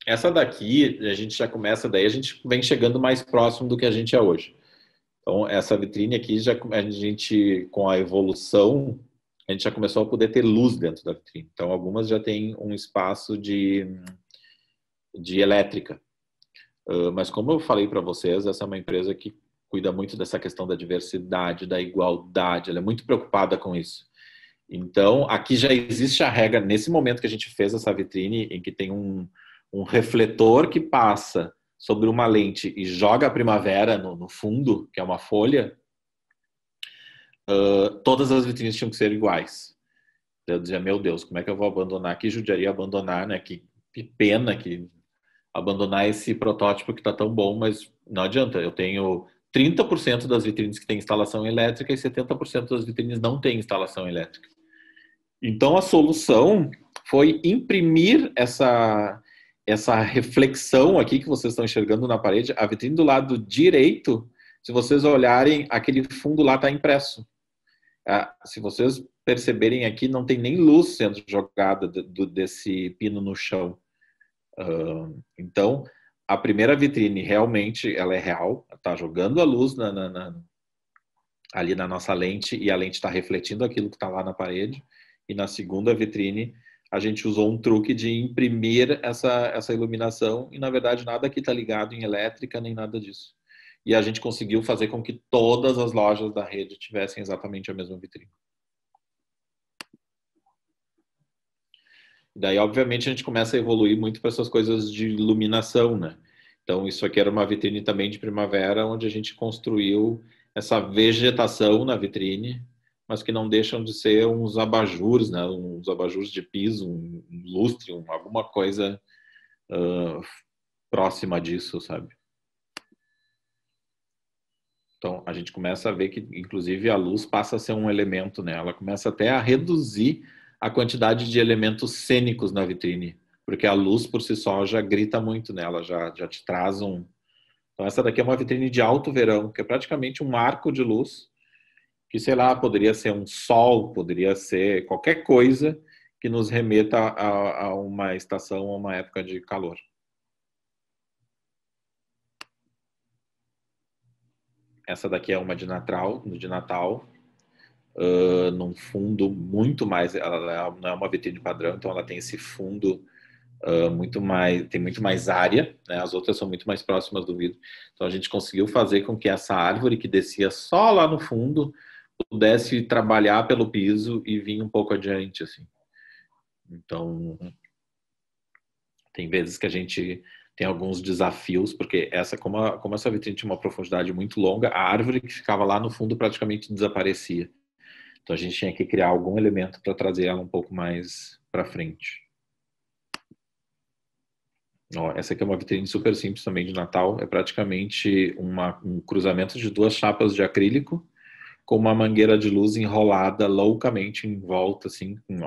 Essa daqui, a gente já começa, daí a gente vem chegando mais próximo do que a gente é hoje. Então essa vitrine aqui, a gente, com a evolução, a gente já começou a poder ter luz dentro da vitrine. Então algumas já tem um espaço de elétrica. Mas como eu falei para vocês, essa é uma empresa que cuida muito dessa questão da diversidade, da igualdade, ela é muito preocupada com isso. Então, aqui já existe a regra, nesse momento que a gente fez essa vitrine, em que tem um refletor que passa sobre uma lente e joga a primavera no fundo, que é uma folha, todas as vitrines tinham que ser iguais. Eu dizia, meu Deus, como é que eu vou abandonar? Que judiaria abandonar, né? Que pena que abandonar esse protótipo que está tão bom, mas não adianta. Eu tenho 30% das vitrines que têm instalação elétrica e 70% das vitrines não têm instalação elétrica. Então, a solução foi imprimir essa reflexão aqui que vocês estão enxergando na parede. A vitrine do lado direito, se vocês olharem, aquele fundo lá está impresso. Se vocês perceberem aqui, não tem nem luz sendo jogada desse pino no chão. Então, a primeira vitrine realmente ela é real, está jogando a luz ali na nossa lente e a lente está refletindo aquilo que está lá na parede. E na segunda vitrine, a gente usou um truque de imprimir essa iluminação e, na verdade, nada aqui está ligado em elétrica nem nada disso. E a gente conseguiu fazer com que todas as lojas da rede tivessem exatamente a mesma vitrine. Daí, obviamente, a gente começa a evoluir muito para essas coisas de iluminação, né? Então, isso aqui era uma vitrine também de primavera, onde a gente construiu essa vegetação na vitrine, mas que não deixam de ser uns abajures, né? Uns abajures de piso, um lustre, alguma coisa próxima disso, sabe? Então, a gente começa a ver que, inclusive, a luz passa a ser um elemento, né? Ela começa até a reduzir a quantidade de elementos cênicos na vitrine, porque a luz por si só já grita muito nela, já te traz um... Então, essa daqui é uma vitrine de alto verão, que é praticamente um arco de luz, que, sei lá, poderia ser um sol, poderia ser qualquer coisa que nos remeta a uma estação, a uma época de calor. Essa daqui é uma de Natal. num fundo muito mais, ela não é uma vitrine padrão, então ela tem esse fundo tem muito mais área, né? As outras são muito mais próximas do vidro. Então a gente conseguiu fazer com que essa árvore que descia só lá no fundo pudesse trabalhar pelo piso e vir um pouco adiante, assim. Então tem vezes que a gente tem alguns desafios, porque como essa vitrine tinha uma profundidade muito longa, a árvore que ficava lá no fundo praticamente desaparecia. Então a gente tinha que criar algum elemento para trazer ela um pouco mais para frente. Ó, essa aqui é uma vitrine super simples também de Natal. É praticamente um cruzamento de duas chapas de acrílico com uma mangueira de luz enrolada loucamente em volta, assim, com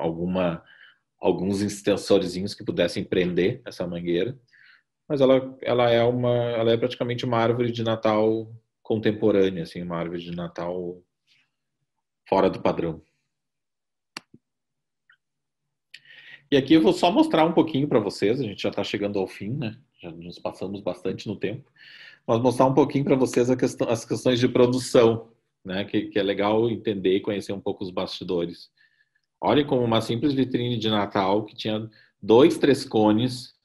alguns extensorzinhos que pudessem prender essa mangueira. Mas ela é praticamente uma árvore de Natal contemporânea, assim, uma árvore de Natal fora do padrão. E aqui eu vou só mostrar um pouquinho para vocês, a gente já está chegando ao fim, né? Já nos passamos bastante no tempo, mas mostrar um pouquinho para vocês as questões de produção, né? Que é legal entender e conhecer um pouco os bastidores. Olhem como uma simples vitrine de Natal que tinha 2, 3 cones,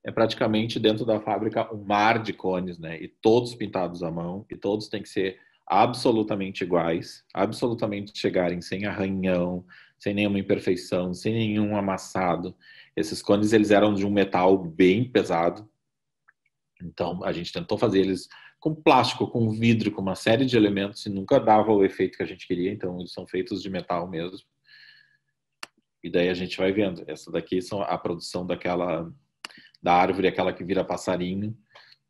é praticamente dentro da fábrica um mar de cones, né? E todos pintados à mão, e todos têm que ser absolutamente iguais, absolutamente chegarem sem arranhão, sem nenhuma imperfeição, sem nenhum amassado. Esses cones, eles eram de um metal bem pesado. Então, a gente tentou fazer eles com plástico, com vidro, com uma série de elementos e nunca dava o efeito que a gente queria. Então, eles são feitos de metal mesmo. E daí a gente vai vendo. Essa daqui são a produção da árvore, aquela que vira passarinho.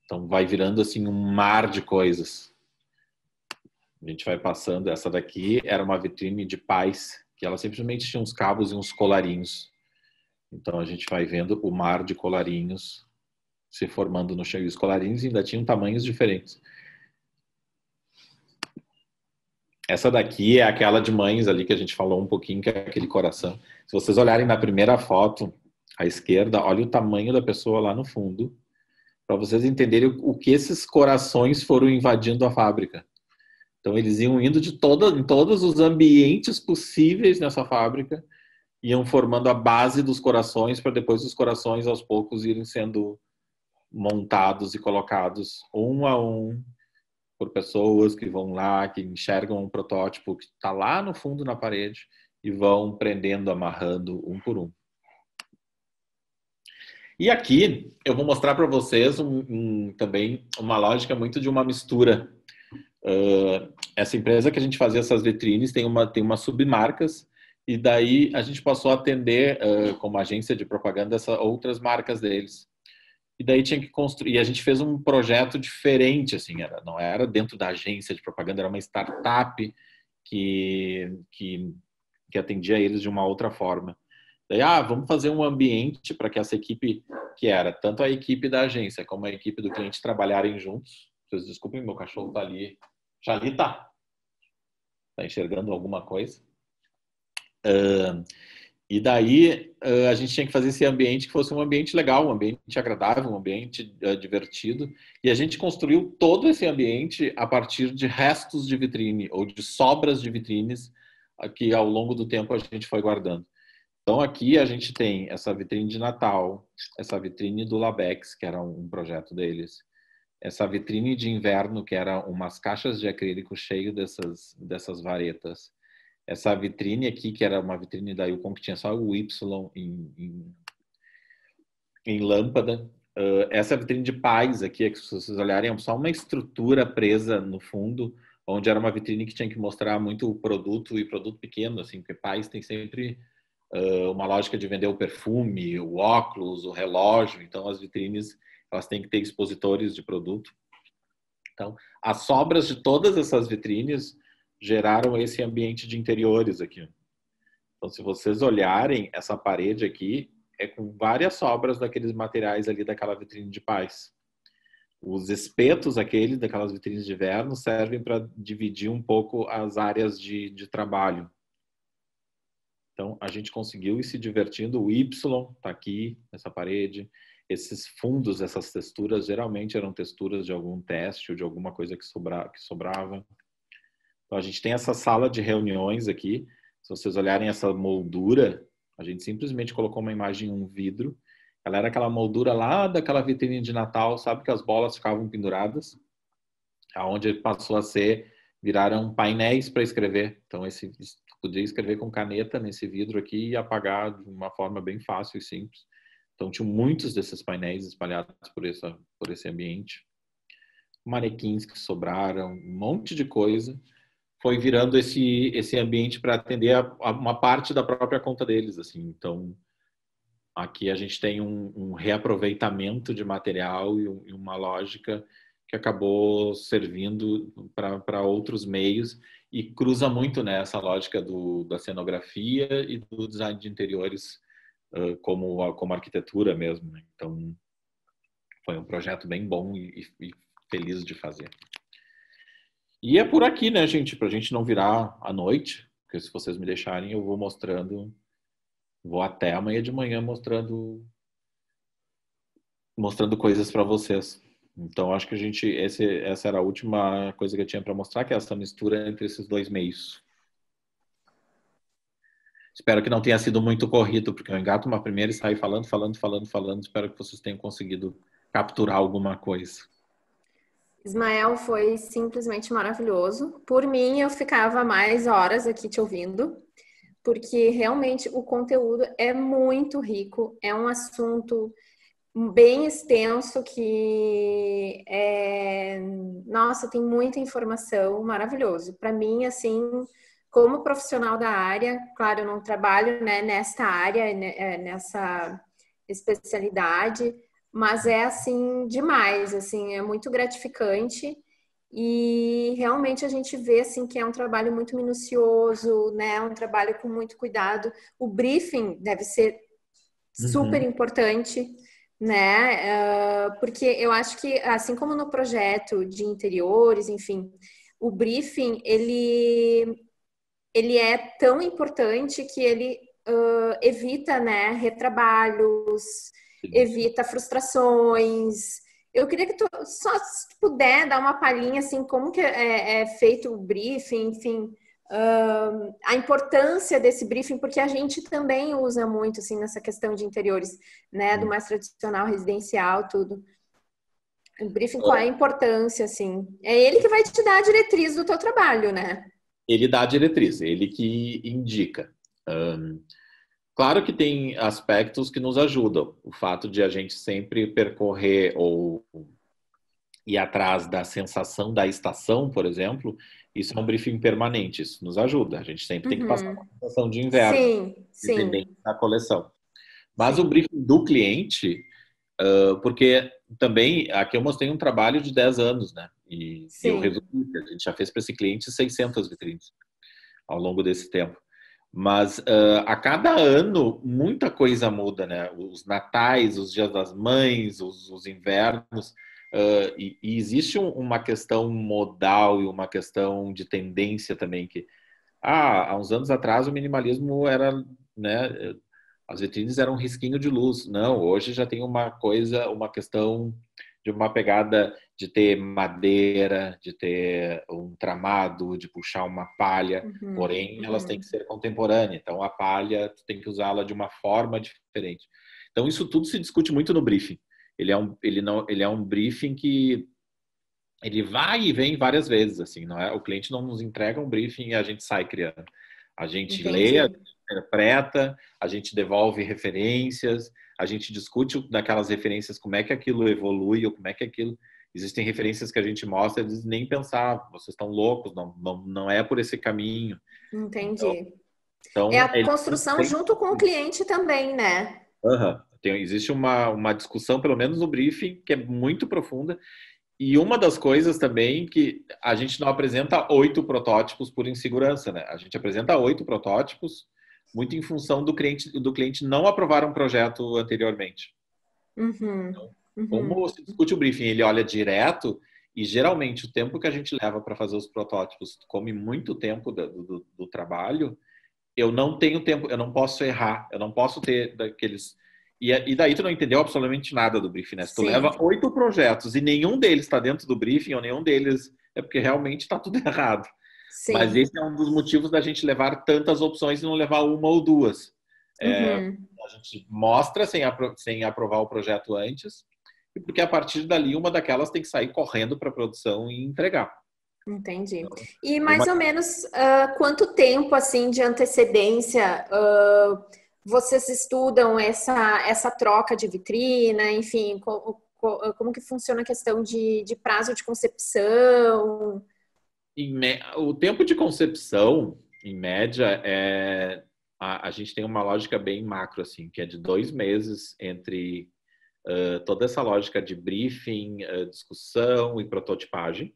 Então, vai virando assim um mar de coisas. A gente vai passando. Essa daqui era uma vitrine de paz, que ela simplesmente tinha uns cabos e uns colarinhos. Então a gente vai vendo o mar de colarinhos se formando no chão. E os colarinhos ainda tinham tamanhos diferentes. Essa daqui é aquela de mães ali que a gente falou um pouquinho, que é aquele coração. Se vocês olharem na primeira foto, à esquerda, olha o tamanho da pessoa lá no fundo, para vocês entenderem o que esses corações foram invadindo a fábrica. Então, eles iam indo em todos os ambientes possíveis nessa fábrica, iam formando a base dos corações, para depois os corações, aos poucos, irem sendo montados e colocados um a um por pessoas que vão lá, que enxergam um protótipo que está lá no fundo na parede e vão prendendo, amarrando um por um. E aqui eu vou mostrar para vocês também uma lógica muito de uma mistura. Essa empresa que a gente fazia essas vitrines tem umas submarcas e daí a gente passou a atender como agência de propaganda outras marcas deles. E daí tinha que construir. E a gente fez um projeto diferente, assim, não era dentro da agência de propaganda, era uma startup que atendia eles de uma outra forma. Daí, vamos fazer um ambiente para que essa equipe, que era tanto a equipe da agência como a equipe do cliente, trabalharem juntos. Vocês desculpem, meu cachorro tá ali. Jalita, tá enxergando alguma coisa? E daí a gente tinha que fazer esse ambiente que fosse um ambiente legal, um ambiente agradável, um ambiente divertido. E a gente construiu todo esse ambiente a partir de restos de vitrine ou de sobras de vitrines que ao longo do tempo a gente foi guardando. Então aqui a gente tem essa vitrine de Natal, essa vitrine do Labex, que era um projeto deles, essa vitrine de inverno, que era umas caixas de acrílico cheio dessas varetas. Essa vitrine aqui, que era uma vitrine da Yukon, que tinha só o Y em lâmpada. Essa vitrine de paz aqui, que se vocês olharem, é só uma estrutura presa no fundo, onde era uma vitrine que tinha que mostrar muito o produto e produto pequeno, assim, porque paz tem sempre uma lógica de vender o perfume, o óculos, o relógio. Então, as vitrines, elas têm que ter expositores de produto. Então, as sobras de todas essas vitrines geraram esse ambiente de interiores aqui. Então, se vocês olharem, essa parede aqui é com várias sobras daqueles materiais ali daquela vitrine de paz. Os espetos daquelas vitrines de inverno servem para dividir um pouco as áreas de trabalho. Então, a gente conseguiu ir se divertindo. O Y está aqui, nessa parede. Esses fundos, essas texturas, geralmente eram texturas de algum teste ou de alguma coisa que sobrava. Então, a gente tem essa sala de reuniões aqui. Se vocês olharem essa moldura, a gente simplesmente colocou uma imagem em um vidro. Ela era aquela moldura lá daquela vitrine de Natal, sabe, que as bolas ficavam penduradas, aonde passou a ser, viraram painéis para escrever. Então, podia escrever com caneta nesse vidro aqui e apagar de uma forma bem fácil e simples. Então, tinha muitos desses painéis espalhados por esse ambiente. Manequins que sobraram, um monte de coisa. Foi virando esse ambiente para atender a uma parte da própria conta deles, assim. Então, aqui a gente tem um reaproveitamento de material e uma lógica que acabou servindo para outros meios e cruza muito, né, essa lógica da cenografia e do design de interiores como arquitetura mesmo, né? Então, foi um projeto bem bom e feliz de fazer. E é por aqui, né, gente, para a gente não virar à noite, porque se vocês me deixarem, eu vou até amanhã de manhã mostrando coisas para vocês. Então, acho que essa era a última coisa que eu tinha para mostrar, que é essa mistura entre esses dois meios. Espero que não tenha sido muito corrido, porque eu engato uma primeira e saio falando. Espero que vocês tenham conseguido capturar alguma coisa. Ismael, foi simplesmente maravilhoso. Por mim, eu ficava mais horas aqui te ouvindo, porque realmente o conteúdo é muito rico, é um assunto bem extenso que nossa, tem muita informação, maravilhoso. Para mim, assim, como profissional da área, claro, eu não trabalho, né, nesta área, nessa especialidade, mas é assim demais, assim, é muito gratificante e realmente a gente vê assim que é um trabalho muito minucioso, né, um trabalho com muito cuidado. O briefing deve ser super importante, né? Porque eu acho que assim como no projeto de interiores, enfim, o briefing ele é tão importante que ele evita, né, retrabalhos, evita frustrações. Eu queria que tu só se tu puder dar uma palhinha assim como que é feito o briefing, enfim, a importância desse briefing, porque a gente também usa muito assim nessa questão de interiores, né, do mais tradicional residencial, tudo. O briefing, qual é a importância, assim? É ele que vai te dar a diretriz do teu trabalho, né? Ele dá a diretriz, ele que indica. Claro que tem aspectos que nos ajudam. O fato de a gente sempre percorrer ou ir atrás da sensação da estação, por exemplo, isso é um briefing permanente, isso nos ajuda. A gente sempre tem que passar uma sensação de inverno, dependendo da coleção. Mas o briefing do cliente, porque também, aqui eu mostrei um trabalho de 10 anos, né? E eu resumi, a gente já fez para esse cliente 600 vitrines ao longo desse tempo. Mas a cada ano, muita coisa muda, né? Os natais, os dias das mães, os invernos. E existe uma questão modal e uma questão de tendência também que... há uns anos atrás o minimalismo era, né? As vitrines eram um risquinho de luz. Não, hoje já tem uma questão de uma pegada de ter madeira, de ter um tramado, de puxar uma palha, porém elas têm que ser contemporâneas. Então a palha tu tem que usá-la de uma forma diferente. Então isso tudo se discute muito no briefing. Ele é um briefing que ele vai e vem várias vezes, assim, não é? O cliente não nos entrega um briefing e a gente sai criando. A gente lê, a gente interpreta, a gente devolve referências, a gente discute daquelas referências como é que aquilo evolui ou como é que aquilo... Existem referências que a gente mostra e diz, nem pensar, vocês estão loucos, não é por esse caminho. Entendi. Então, é a construção junto com o cliente também, né? Existe uma discussão, pelo menos no briefing, que é muito profunda. E uma das coisas também que a gente não apresenta 8 protótipos por insegurança, né? A gente apresenta 8 protótipos muito em função do cliente não aprovar um projeto anteriormente. Então, como se discute o briefing, ele olha direto e geralmente o tempo que a gente leva para fazer os protótipos come muito tempo do trabalho. Eu não tenho tempo, eu não posso errar, eu não posso ter daqueles... E daí tu não entendeu absolutamente nada do briefing, né? Se tu leva 8 projetos e nenhum deles está dentro do briefing, ou nenhum deles é porque realmente está tudo errado. Mas esse é um dos motivos da gente levar tantas opções e não levar uma ou duas. A gente mostra sem aprovar o projeto antes, e porque a partir dali uma daquelas tem que sair correndo para a produção e entregar. Entendi. E mais ou menos quanto tempo assim de antecedência vocês estudam essa troca de vitrina, enfim, como que funciona a questão de prazo de concepção? O tempo de concepção, em média, a gente tem uma lógica bem macro, assim, que é de 2 meses entre toda essa lógica de briefing, discussão e prototipagem.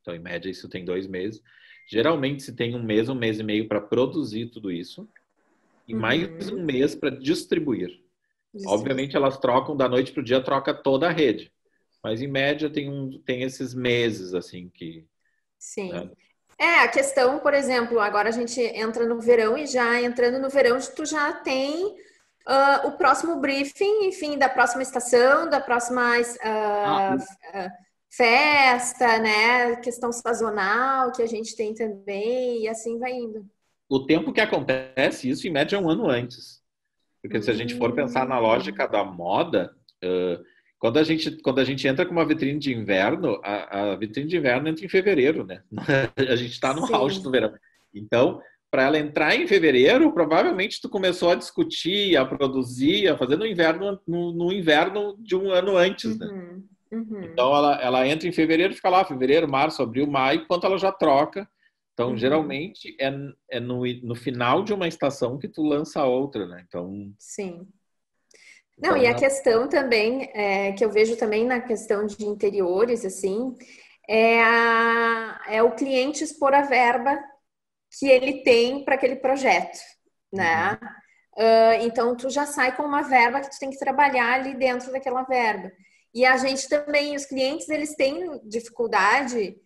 Então, em média, isso tem 2 meses. Geralmente, se tem 1 mês, 1 mês e meio para produzir tudo isso. E mais 1 mês para distribuir. Obviamente, elas trocam da noite para o dia, troca toda a rede. Mas, em média, tem esses meses, assim, que... Sim. A questão, por exemplo, agora a gente entra no verão e já entrando no verão, tu já tem o próximo briefing, enfim, da próxima estação, da próxima festa, né? Questão sazonal que a gente tem também, e assim vai indo. O tempo que acontece isso, em média, é 1 ano antes. Porque se a gente for pensar na lógica da moda, quando a gente entra com uma vitrine de inverno, a vitrine de inverno entra em fevereiro, né? A gente está no auge do verão. Então, para ela entrar em fevereiro, provavelmente tu começou a discutir, a produzir, a fazer no inverno de 1 ano antes, né? Então, ela entra em fevereiro, fica lá, fevereiro, março, abril, maio, enquanto ela já troca. Então, geralmente, é no final de uma estação que tu lança outra, né? Então... Sim. Não, e a questão também, que eu vejo também na questão de interiores, assim, é o cliente expor a verba que ele tem para aquele projeto, né? Então, tu já sai com uma verba que tu tem que trabalhar ali dentro daquela verba. E a gente também, os clientes, eles têm dificuldade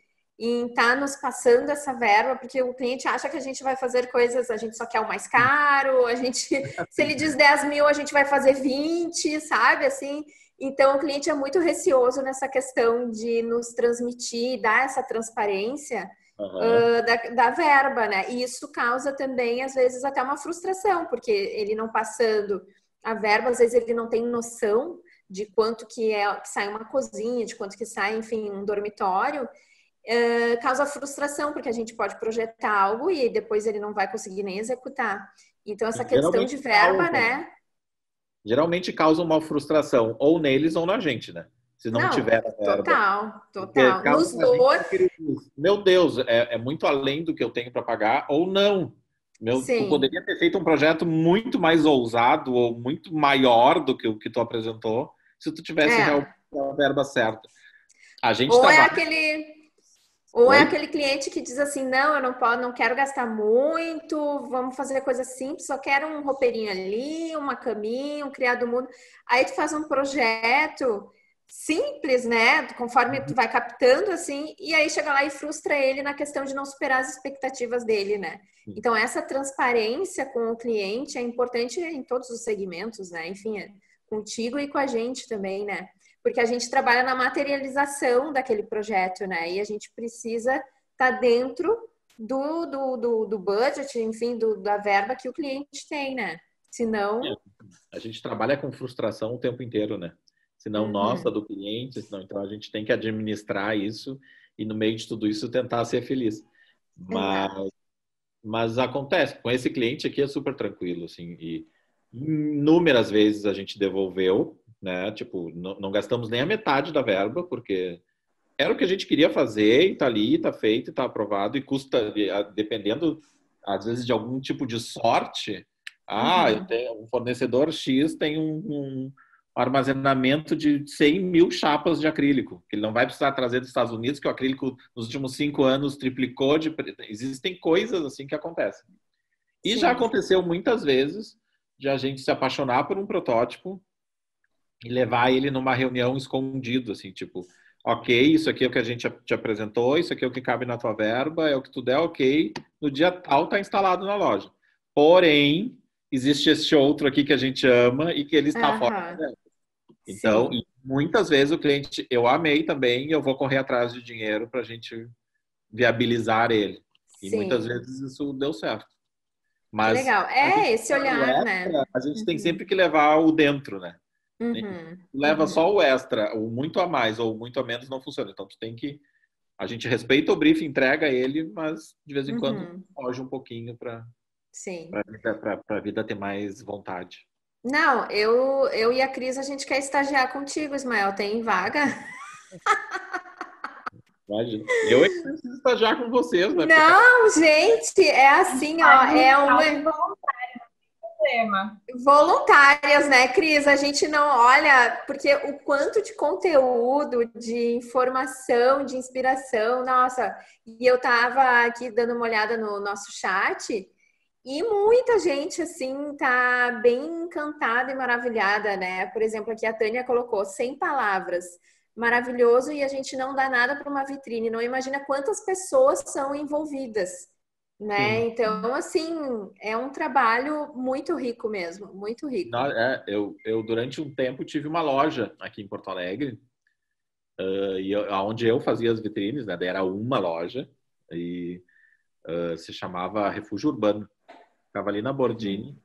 em estar nos passando essa verba, porque o cliente acha que a gente vai fazer coisas, a gente só quer o mais caro, se ele diz 10 mil, a gente vai fazer 20, sabe, assim, então o cliente é muito receoso nessa questão de nos transmitir, dar essa transparência da verba, né, e isso causa também, às vezes, até uma frustração, porque ele não passando a verba, às vezes ele não tem noção de quanto que sai uma cozinha, de quanto que sai, enfim, um dormitório, causa frustração, porque a gente pode projetar algo e depois ele não vai conseguir nem executar. Então, essa questão de verba, né? Geralmente causa uma frustração, ou neles ou na gente, né? Se não tiver a verba. Total. Nos dois. Meu Deus, é muito além do que eu tenho para pagar, ou não. Tu poderia ter feito um projeto muito mais ousado ou muito maior do que o que tu apresentou, se tu tivesse realmente a verba certa. A gente Ou é aquele cliente que diz assim, não, eu não quero gastar muito, vamos fazer coisa simples, só quero um roupeirinho ali, uma caminha, um criado mudo. Aí tu faz um projeto simples, né? Conforme tu vai captando, assim, e aí chega lá e frustra ele na questão de não superar as expectativas dele, né? Então, essa transparência com o cliente é importante em todos os segmentos, né? Enfim, contigo e com a gente também, né? Porque a gente trabalha na materialização daquele projeto, né? E a gente precisa estar dentro do budget, enfim, da verba que o cliente tem, né? Senão... A gente trabalha com frustração o tempo inteiro, né? Senão nossa, do cliente, senão, então a gente tem que administrar isso e no meio de tudo isso tentar ser feliz. Mas acontece, com esse cliente aqui é super tranquilo, assim, e inúmeras vezes a gente devolveu, né? Tipo, não gastamos nem a metade da verba, porque era o que a gente queria fazer e tá ali, tá feito, tá aprovado e custa, dependendo, às vezes, de algum tipo de sorte. Eu tenho um fornecedor X tem um armazenamento de 100 mil chapas de acrílico, que ele não vai precisar trazer dos Estados Unidos, que o acrílico nos últimos 5 anos triplicou. Existem coisas assim que acontecem. E já aconteceu muitas vezes de a gente se apaixonar por um protótipo e levar ele numa reunião escondido, assim, tipo, ok, isso aqui é o que a gente te apresentou, isso aqui é o que cabe na tua verba, é o que tu der, ok, no dia tal tá instalado na loja. Porém, existe esse outro aqui que a gente ama e que ele está fora da verba. Então, muitas vezes o cliente, eu amei também, eu vou correr atrás de dinheiro para a gente viabilizar ele. E muitas vezes isso deu certo. Mas que legal. Esse olhar, né? A gente tem sempre que levar o dentro, né? Leva só o extra, o muito a mais ou muito a menos não funciona. Então, tu tem que... A gente respeita o briefing, entrega ele, mas de vez em quando foge um pouquinho para a vida ter mais vontade. Não, eu e a Cris, a gente quer estagiar contigo, Ismael. Tem vaga? Imagina. Eu preciso estagiar com vocês, né? Não, gente, é assim, ó, é uma... Voluntárias, né, Cris? A gente não olha, porque o quanto de conteúdo, de informação, de inspiração, nossa. E eu tava aqui dando uma olhada no nosso chat e muita gente, assim, tá bem encantada e maravilhada, né? Por exemplo, aqui a Tânia colocou 100 palavras. Maravilhoso, e a gente não dá nada para uma vitrine. Não imagina quantas pessoas são envolvidas. Né? Então, assim, é um trabalho muito rico mesmo, muito rico. Eu durante um tempo tive uma loja aqui em Porto Alegre, onde eu fazia as vitrines, né? Era uma loja e se chamava Refúgio Urbano. Ficava ali na Bordini.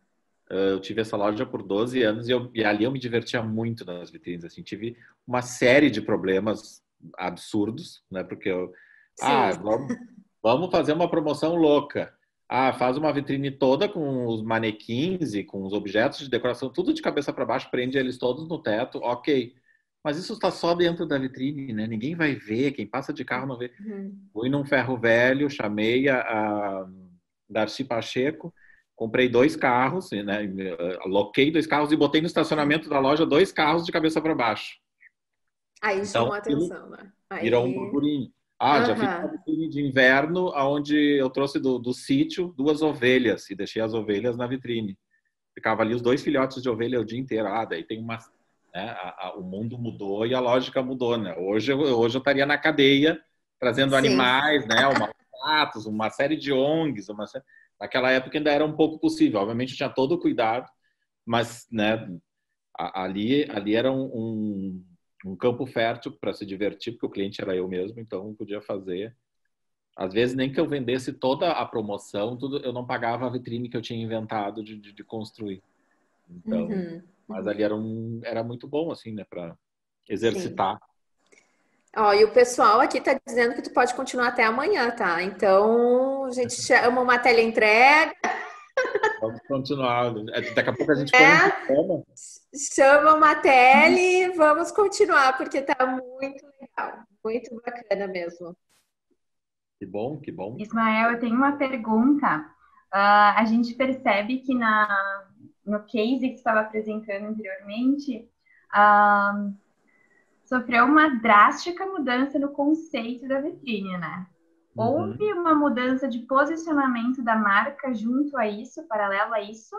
Eu tive essa loja por 12 anos e ali eu me divertia muito nas vitrines. Assim, tive uma série de problemas absurdos, né? Porque vamos fazer uma promoção louca. Faz uma vitrine toda com os manequins e com os objetos de decoração, tudo de cabeça para baixo, prende eles todos no teto, ok. Mas isso está só dentro da vitrine, né? Ninguém vai ver, quem passa de carro não vê. Fui num ferro velho, chamei a Darcy Pacheco, comprei 2 carros, né? Aloquei 2 carros e botei no estacionamento da loja 2 carros de cabeça para baixo. Aí então, chamou a atenção, né? Virou um burburinho. Já fiz uma vitrine de inverno, onde eu trouxe do sítio 2 ovelhas e deixei as ovelhas na vitrine. Ficava ali os 2 filhotes de ovelha o dia inteiro. Daí tem uma... Né, o mundo mudou e a lógica mudou, né? Hoje eu estaria na cadeia trazendo animais, né? Maus-tratos, uma série de ONGs. Naquela época ainda era um pouco possível. Obviamente eu tinha todo o cuidado, mas, né? Ali era um campo fértil para se divertir, porque o cliente era eu mesmo, então eu podia fazer. Às vezes, nem que eu vendesse toda a promoção, tudo, eu não pagava a vitrine que eu tinha inventado de construir. Então, mas ali era muito bom, assim, né, para exercitar. E o pessoal aqui tá dizendo que tu pode continuar até amanhã, tá? Então, a gente chama uma teleentrega. Vamos continuar. Daqui a pouco a gente põe um sistema. Chama uma tele, vamos continuar, porque tá muito legal, muito bacana mesmo. Que bom, que bom. Ismael, eu tenho uma pergunta. A gente percebe que no case que você estava apresentando anteriormente, sofreu uma drástica mudança no conceito da vitrine, né? Houve uma mudança de posicionamento da marca junto a isso, paralelo a isso?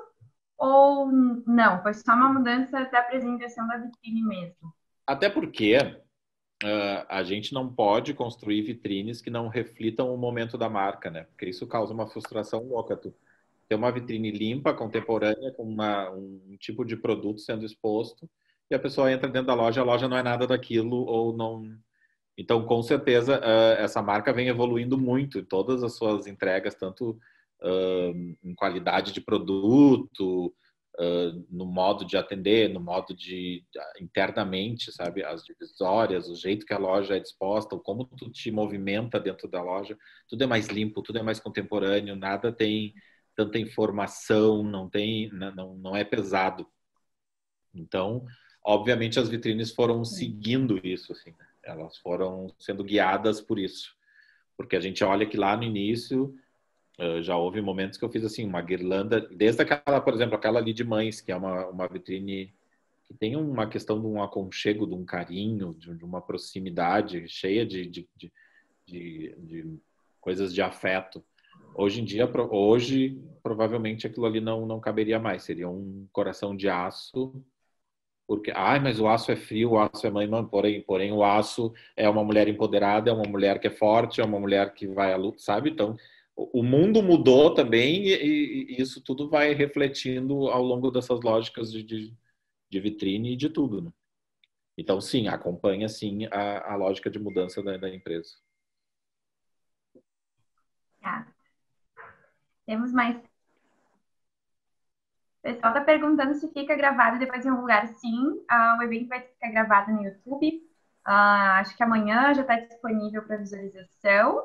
Ou não? Foi só uma mudança da apresentação da vitrine mesmo? Até porque a gente não pode construir vitrines que não reflitam o momento da marca, né? Porque isso causa uma frustração louca. Tu ter uma vitrine limpa, contemporânea, com um tipo de produto sendo exposto, e a pessoa entra dentro da loja, a loja não é nada daquilo, ou não... Então, com certeza, essa marca vem evoluindo muito em todas as suas entregas, tanto em qualidade de produto, no modo de atender, no modo de internamente, sabe, as divisórias, o jeito que a loja é disposta, como tu te movimenta dentro da loja, tudo é mais limpo, tudo é mais contemporâneo, nada tem tanta informação, não é pesado. Então, obviamente, as vitrines foram seguindo isso, assim, né? Elas foram sendo guiadas por isso, porque a gente olha que lá no início já houve momentos que eu fiz assim uma guirlanda, desde aquela, por exemplo, aquela ali de mães, que é uma vitrine que tem uma questão de um aconchego, de um carinho, de uma proximidade cheia de coisas de afeto. Hoje em dia, provavelmente aquilo ali não caberia mais, seria um coração de aço, porque, mas o aço é frio, o aço é mãe, não, porém o aço é uma mulher empoderada, é uma mulher que é forte, é uma mulher que vai à luta, sabe? Então, o mundo mudou também e isso tudo vai refletindo ao longo dessas lógicas de vitrine e de tudo, né? Então, sim, acompanha, sim, a lógica de mudança da empresa. Temos mais. O pessoal está perguntando se fica gravado depois em algum lugar. Sim, o evento vai ficar gravado no YouTube. Acho que amanhã já está disponível para visualização.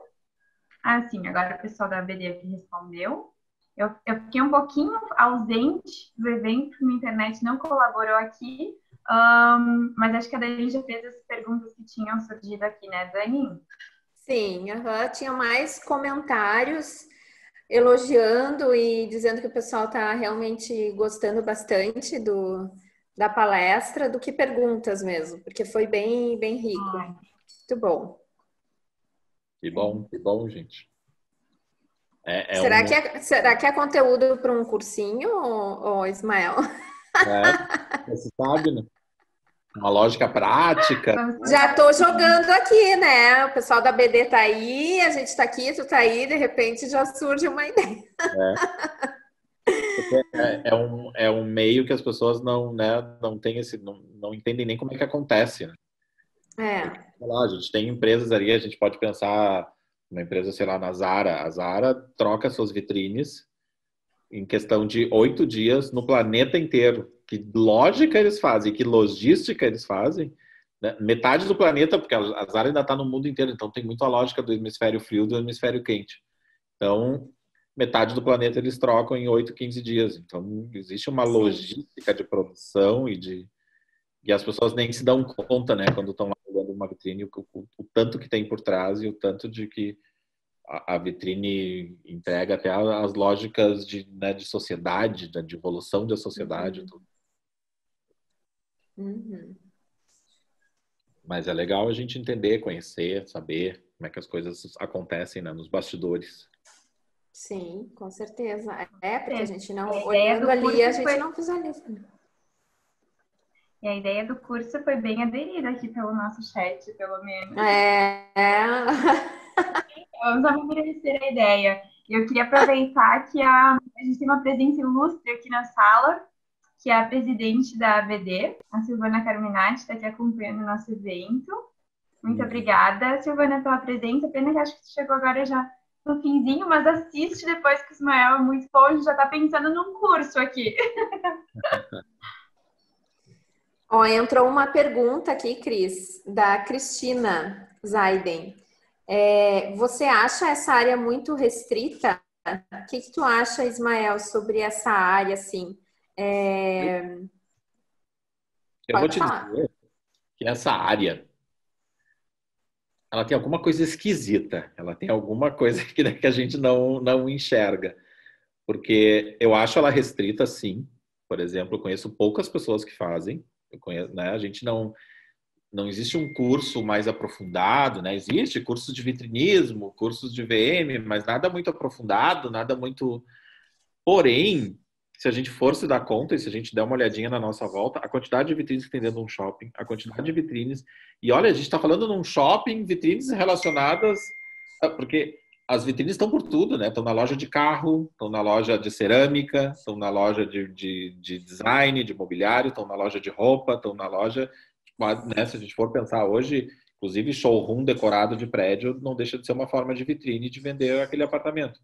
Sim, agora o pessoal da ABD aqui respondeu. Eu fiquei um pouquinho ausente do evento, minha internet não colaborou aqui, mas acho que a Dani já fez as perguntas que tinham surgido aqui, né, Dani? Sim, tinha mais comentários elogiando e dizendo que o pessoal está realmente gostando bastante da palestra, do que perguntas mesmo, porque foi bem, bem rico. Muito bom. Que bom, gente. Será que é conteúdo para um cursinho, ou Ismael? Você sabe, né? Uma lógica prática. Já estou jogando aqui, né? O pessoal da BD tá aí, a gente tá aqui, tu tá aí, de repente já surge uma ideia. É um meio que as pessoas não, né, não têm não entendem nem como é que acontece, né? A gente tem empresas ali, a gente pode pensar uma empresa, sei lá, na Zara. A Zara troca suas vitrines em questão de 8 dias no planeta inteiro. Que lógica eles fazem, que logística eles fazem, né? Metade do planeta, porque a Zara ainda está no mundo inteiro, então tem muito a lógica do hemisfério frio e do hemisfério quente. Então, metade do planeta eles trocam em 8, 15 dias. Então, existe uma logística de produção e as pessoas nem se dão conta, né, quando estão lá olhando uma vitrine, o tanto que tem por trás e o tanto de que a vitrine entrega até as lógicas né, de sociedade, de evolução da sociedade. Tudo. Mas é legal a gente entender, conhecer, saber como é que as coisas acontecem, né, nos bastidores. Sim, com certeza. Porque a gente não, olhando ali, a gente não visualiza. E a ideia do curso foi bem aderida aqui pelo nosso chat, pelo menos. Vamos amadurecer a ideia. Eu queria aproveitar que a gente tem uma presença ilustre aqui na sala, que é a presidente da ABD, a Silvana Carminati, está aqui acompanhando o nosso evento. Muito obrigada, Silvana, pela presença. Pena que acho que você chegou agora já no finzinho, mas assiste depois que o Ismael é muito bom, a gente já está pensando num curso aqui. Entrou uma pergunta aqui, Cris, da Cristina Zaiden. Você acha essa área muito restrita? O que tu acha, Ismael, sobre essa área, assim? Eu vou te dizer que essa área, ela tem alguma coisa esquisita. Ela tem alguma coisa que a gente não enxerga. Porque eu acho ela restrita, sim. Por exemplo, eu conheço poucas pessoas que fazem. Eu conheço, né? A gente não existe um curso mais aprofundado, né? Existe cursos de vitrinismo, cursos de VM, mas nada muito aprofundado, nada muito... Porém, se a gente for se dar conta e se a gente der uma olhadinha na nossa volta, a quantidade de vitrines que tem dentro de um shopping, a quantidade de vitrines... E olha, a gente está falando num shopping, vitrines relacionadas... Porque as vitrines estão por tudo, né? Estão na loja de carro, estão na loja de cerâmica, estão na loja de design, de mobiliário, estão na loja de roupa, estão na loja... Né? Se a gente for pensar hoje, inclusive showroom decorado de prédio não deixa de ser uma forma de vitrine de vender aquele apartamento.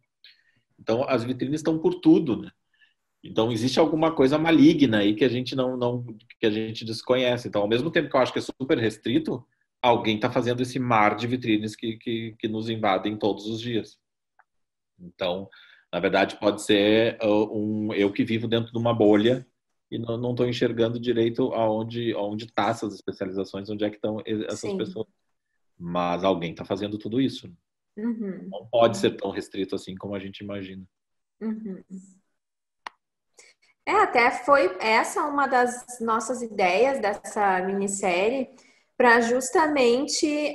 Então, as vitrines estão por tudo, né? Então, existe alguma coisa maligna aí que a gente que a gente desconhece. Então, ao mesmo tempo que eu acho que é super restrito, alguém está fazendo esse mar de vitrines que nos invadem todos os dias. Então, na verdade, pode ser eu que vivo dentro de uma bolha e não estou enxergando direito onde tá essas especializações, onde é que estão essas pessoas. Mas alguém está fazendo tudo isso. Não pode ser tão restrito assim como a gente imagina. Até foi essa uma das nossas ideias dessa minissérie, para justamente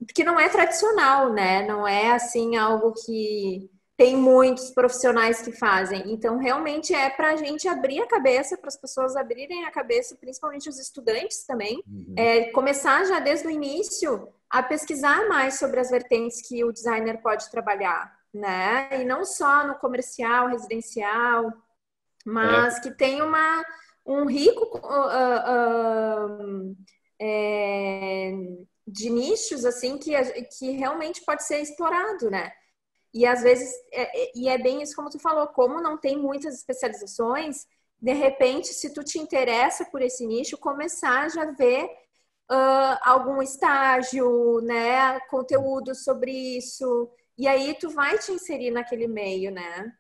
porque não é tradicional, né? Não é assim algo que tem muitos profissionais que fazem. Então, realmente é para a gente abrir a cabeça, para as pessoas abrirem a cabeça, principalmente os estudantes também, começar já desde o início a pesquisar mais sobre as vertentes que o designer pode trabalhar, né? E não só no comercial, residencial, mas que tem um rico de nichos assim que realmente pode ser explorado, né? E às vezes, e é bem isso como tu falou, como não tem muitas especializações, de repente, se tu te interessa por esse nicho, começar a já ver algum estágio, né, conteúdo sobre isso, e aí tu vai te inserir naquele meio, né?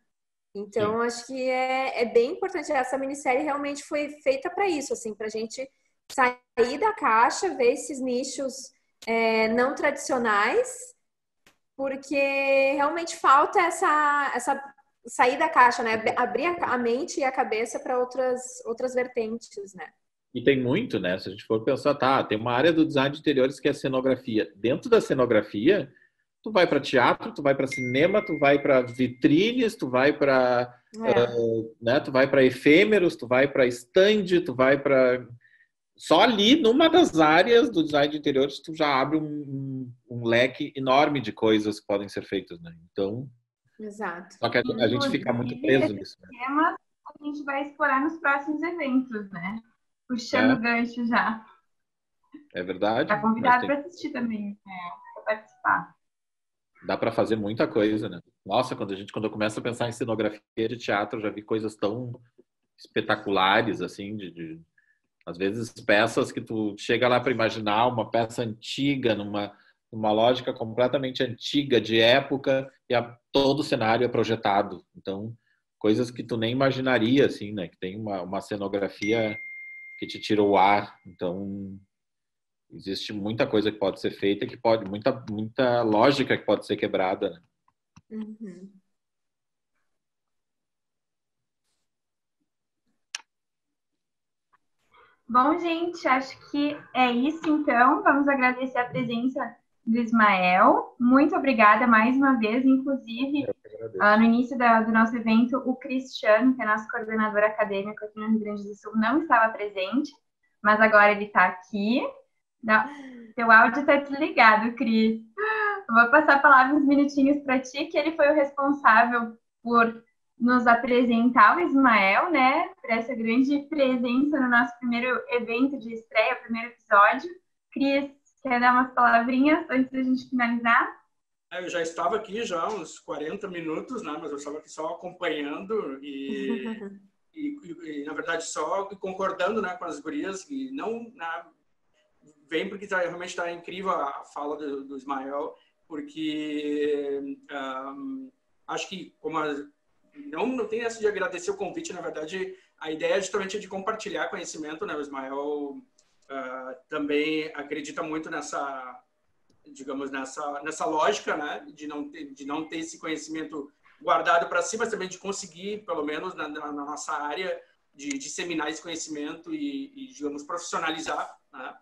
Então, acho que é bem importante. Essa minissérie realmente foi feita para isso, assim, para a gente sair da caixa, ver esses nichos não tradicionais, porque realmente falta essa sair da caixa, né? Abrir a mente e a cabeça para outras vertentes, né? E tem muito, né? Se a gente for pensar, tem uma área do design de interiores que é cenografia. Dentro da cenografia, tu vai para teatro, tu vai para cinema, tu vai para vitrines, tu vai para né? Tu vai para efêmeros, tu vai para stand, tu vai para só ali numa das áreas do design de interiores tu já abre um leque enorme de coisas que podem ser feitas, né? Então, exato. Só que a gente fica muito preso nisso. Né? Tema a gente vai explorar nos próximos eventos, né? Puxando o gancho já. É verdade. Tá convidado para assistir também, para participar. Dá para fazer muita coisa, né? Nossa, quando eu começo a pensar em cenografia de teatro, eu já vi coisas tão espetaculares, assim, às vezes peças que tu chega lá para imaginar uma peça antiga, numa lógica completamente antiga, de época, e todo o cenário é projetado. Então, coisas que tu nem imaginaria, assim, né? Que tem uma cenografia que te tira o ar. Então, existe muita coisa que pode ser feita, muita lógica que pode ser quebrada, né? Uhum. Bom, gente, acho que é isso então. Vamos agradecer a presença do Ismael. Muito obrigada mais uma vez. Inclusive, no início do nosso evento, o Cristiano, que é nosso coordenador acadêmico aqui no Rio Grande do Sul, não estava presente, mas agora ele está aqui. Teu áudio está desligado, Cris. Eu vou passar a palavra uns minutinhos para ti, que ele foi o responsável por nos apresentar o Ismael, né? Por essa grande presença no nosso primeiro evento de estreia, primeiro episódio. Cris, quer dar umas palavrinhas antes da gente finalizar? Eu já estava aqui já há uns 40 minutos, né? Mas eu estava aqui só acompanhando e na verdade, só concordando, né, com as gurias. E não vem porque realmente está incrível a fala do Ismael, porque acho que não tem essa de agradecer o convite, na verdade, a ideia é justamente de compartilhar conhecimento, né? O Ismael também acredita muito nessa, digamos, nessa lógica, né? De não ter esse conhecimento guardado para si, mas também de conseguir, pelo menos na nossa área, de disseminar esse conhecimento e digamos, profissionalizar, né?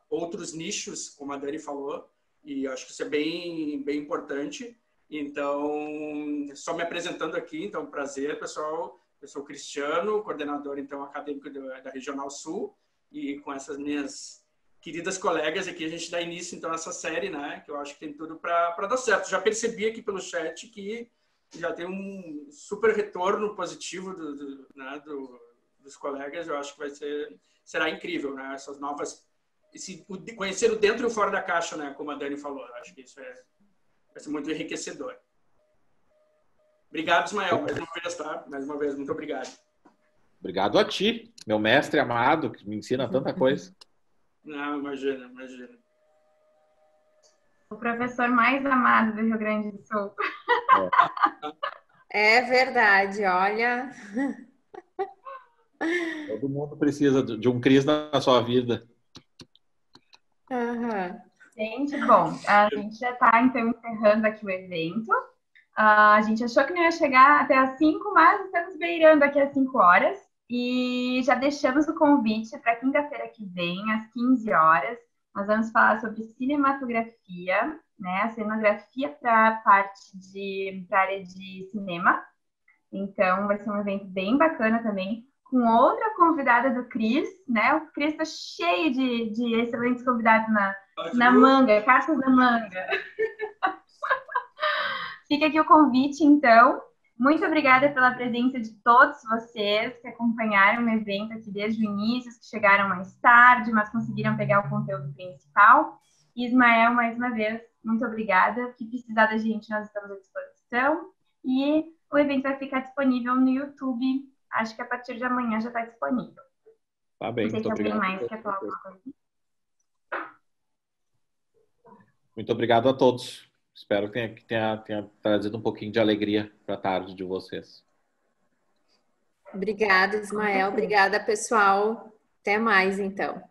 Outros nichos, como a Dani falou, e acho que isso é bem, bem importante. Então, só me apresentando aqui, então, prazer, pessoal. Eu sou o Cristiano, coordenador, então, acadêmico da Regional Sul, e com essas minhas queridas colegas aqui, a gente dá início, então, a essa série, né, que eu acho que tem tudo para dar certo. Já percebi aqui pelo chat que já tem um super retorno positivo dos colegas. Eu acho que será incrível, né, essas novas, conhecer o dentro e o fora da caixa, né, como a Dani falou. Eu acho que isso vai ser muito enriquecedor. Obrigado, Ismael, mais uma vez, tá? Mais uma vez, muito obrigado. Obrigado a ti, meu mestre amado, que me ensina tanta coisa. Não, imagina. O professor mais amado do Rio Grande do Sul. É verdade, olha. Todo mundo precisa de um Cris na sua vida. Uhum. Gente, bom, a gente já está, então, encerrando aqui o evento. A gente achou que não ia chegar até as 5, mas estamos beirando aqui às 5 horas. E já deixamos o convite para quinta-feira que vem, às 15 horas. Nós vamos falar sobre cinematografia, né? A cenografia para a área de cinema. Então, vai ser um evento bem bacana também, com outra convidada do Cris, né? O Cris está cheio de excelentes convidados na manga, cartas na manga. Fica aqui o convite, então. Muito obrigada pela presença de todos vocês que acompanharam o evento aqui desde o início, que chegaram mais tarde, mas conseguiram pegar o conteúdo principal. E, Ismael, mais uma vez, Muito obrigada. O que precisar da gente, nós estamos à disposição. E o evento vai ficar disponível no YouTube. Acho que a partir de amanhã já está disponível. Tá bem, não sei muito se alguém obrigado. mais quer falar alguma coisa. Muito obrigado a todos. Espero que tenha trazido um pouquinho de alegria para a tarde de vocês. Obrigada, Ismael. Obrigada, pessoal. Até mais, então.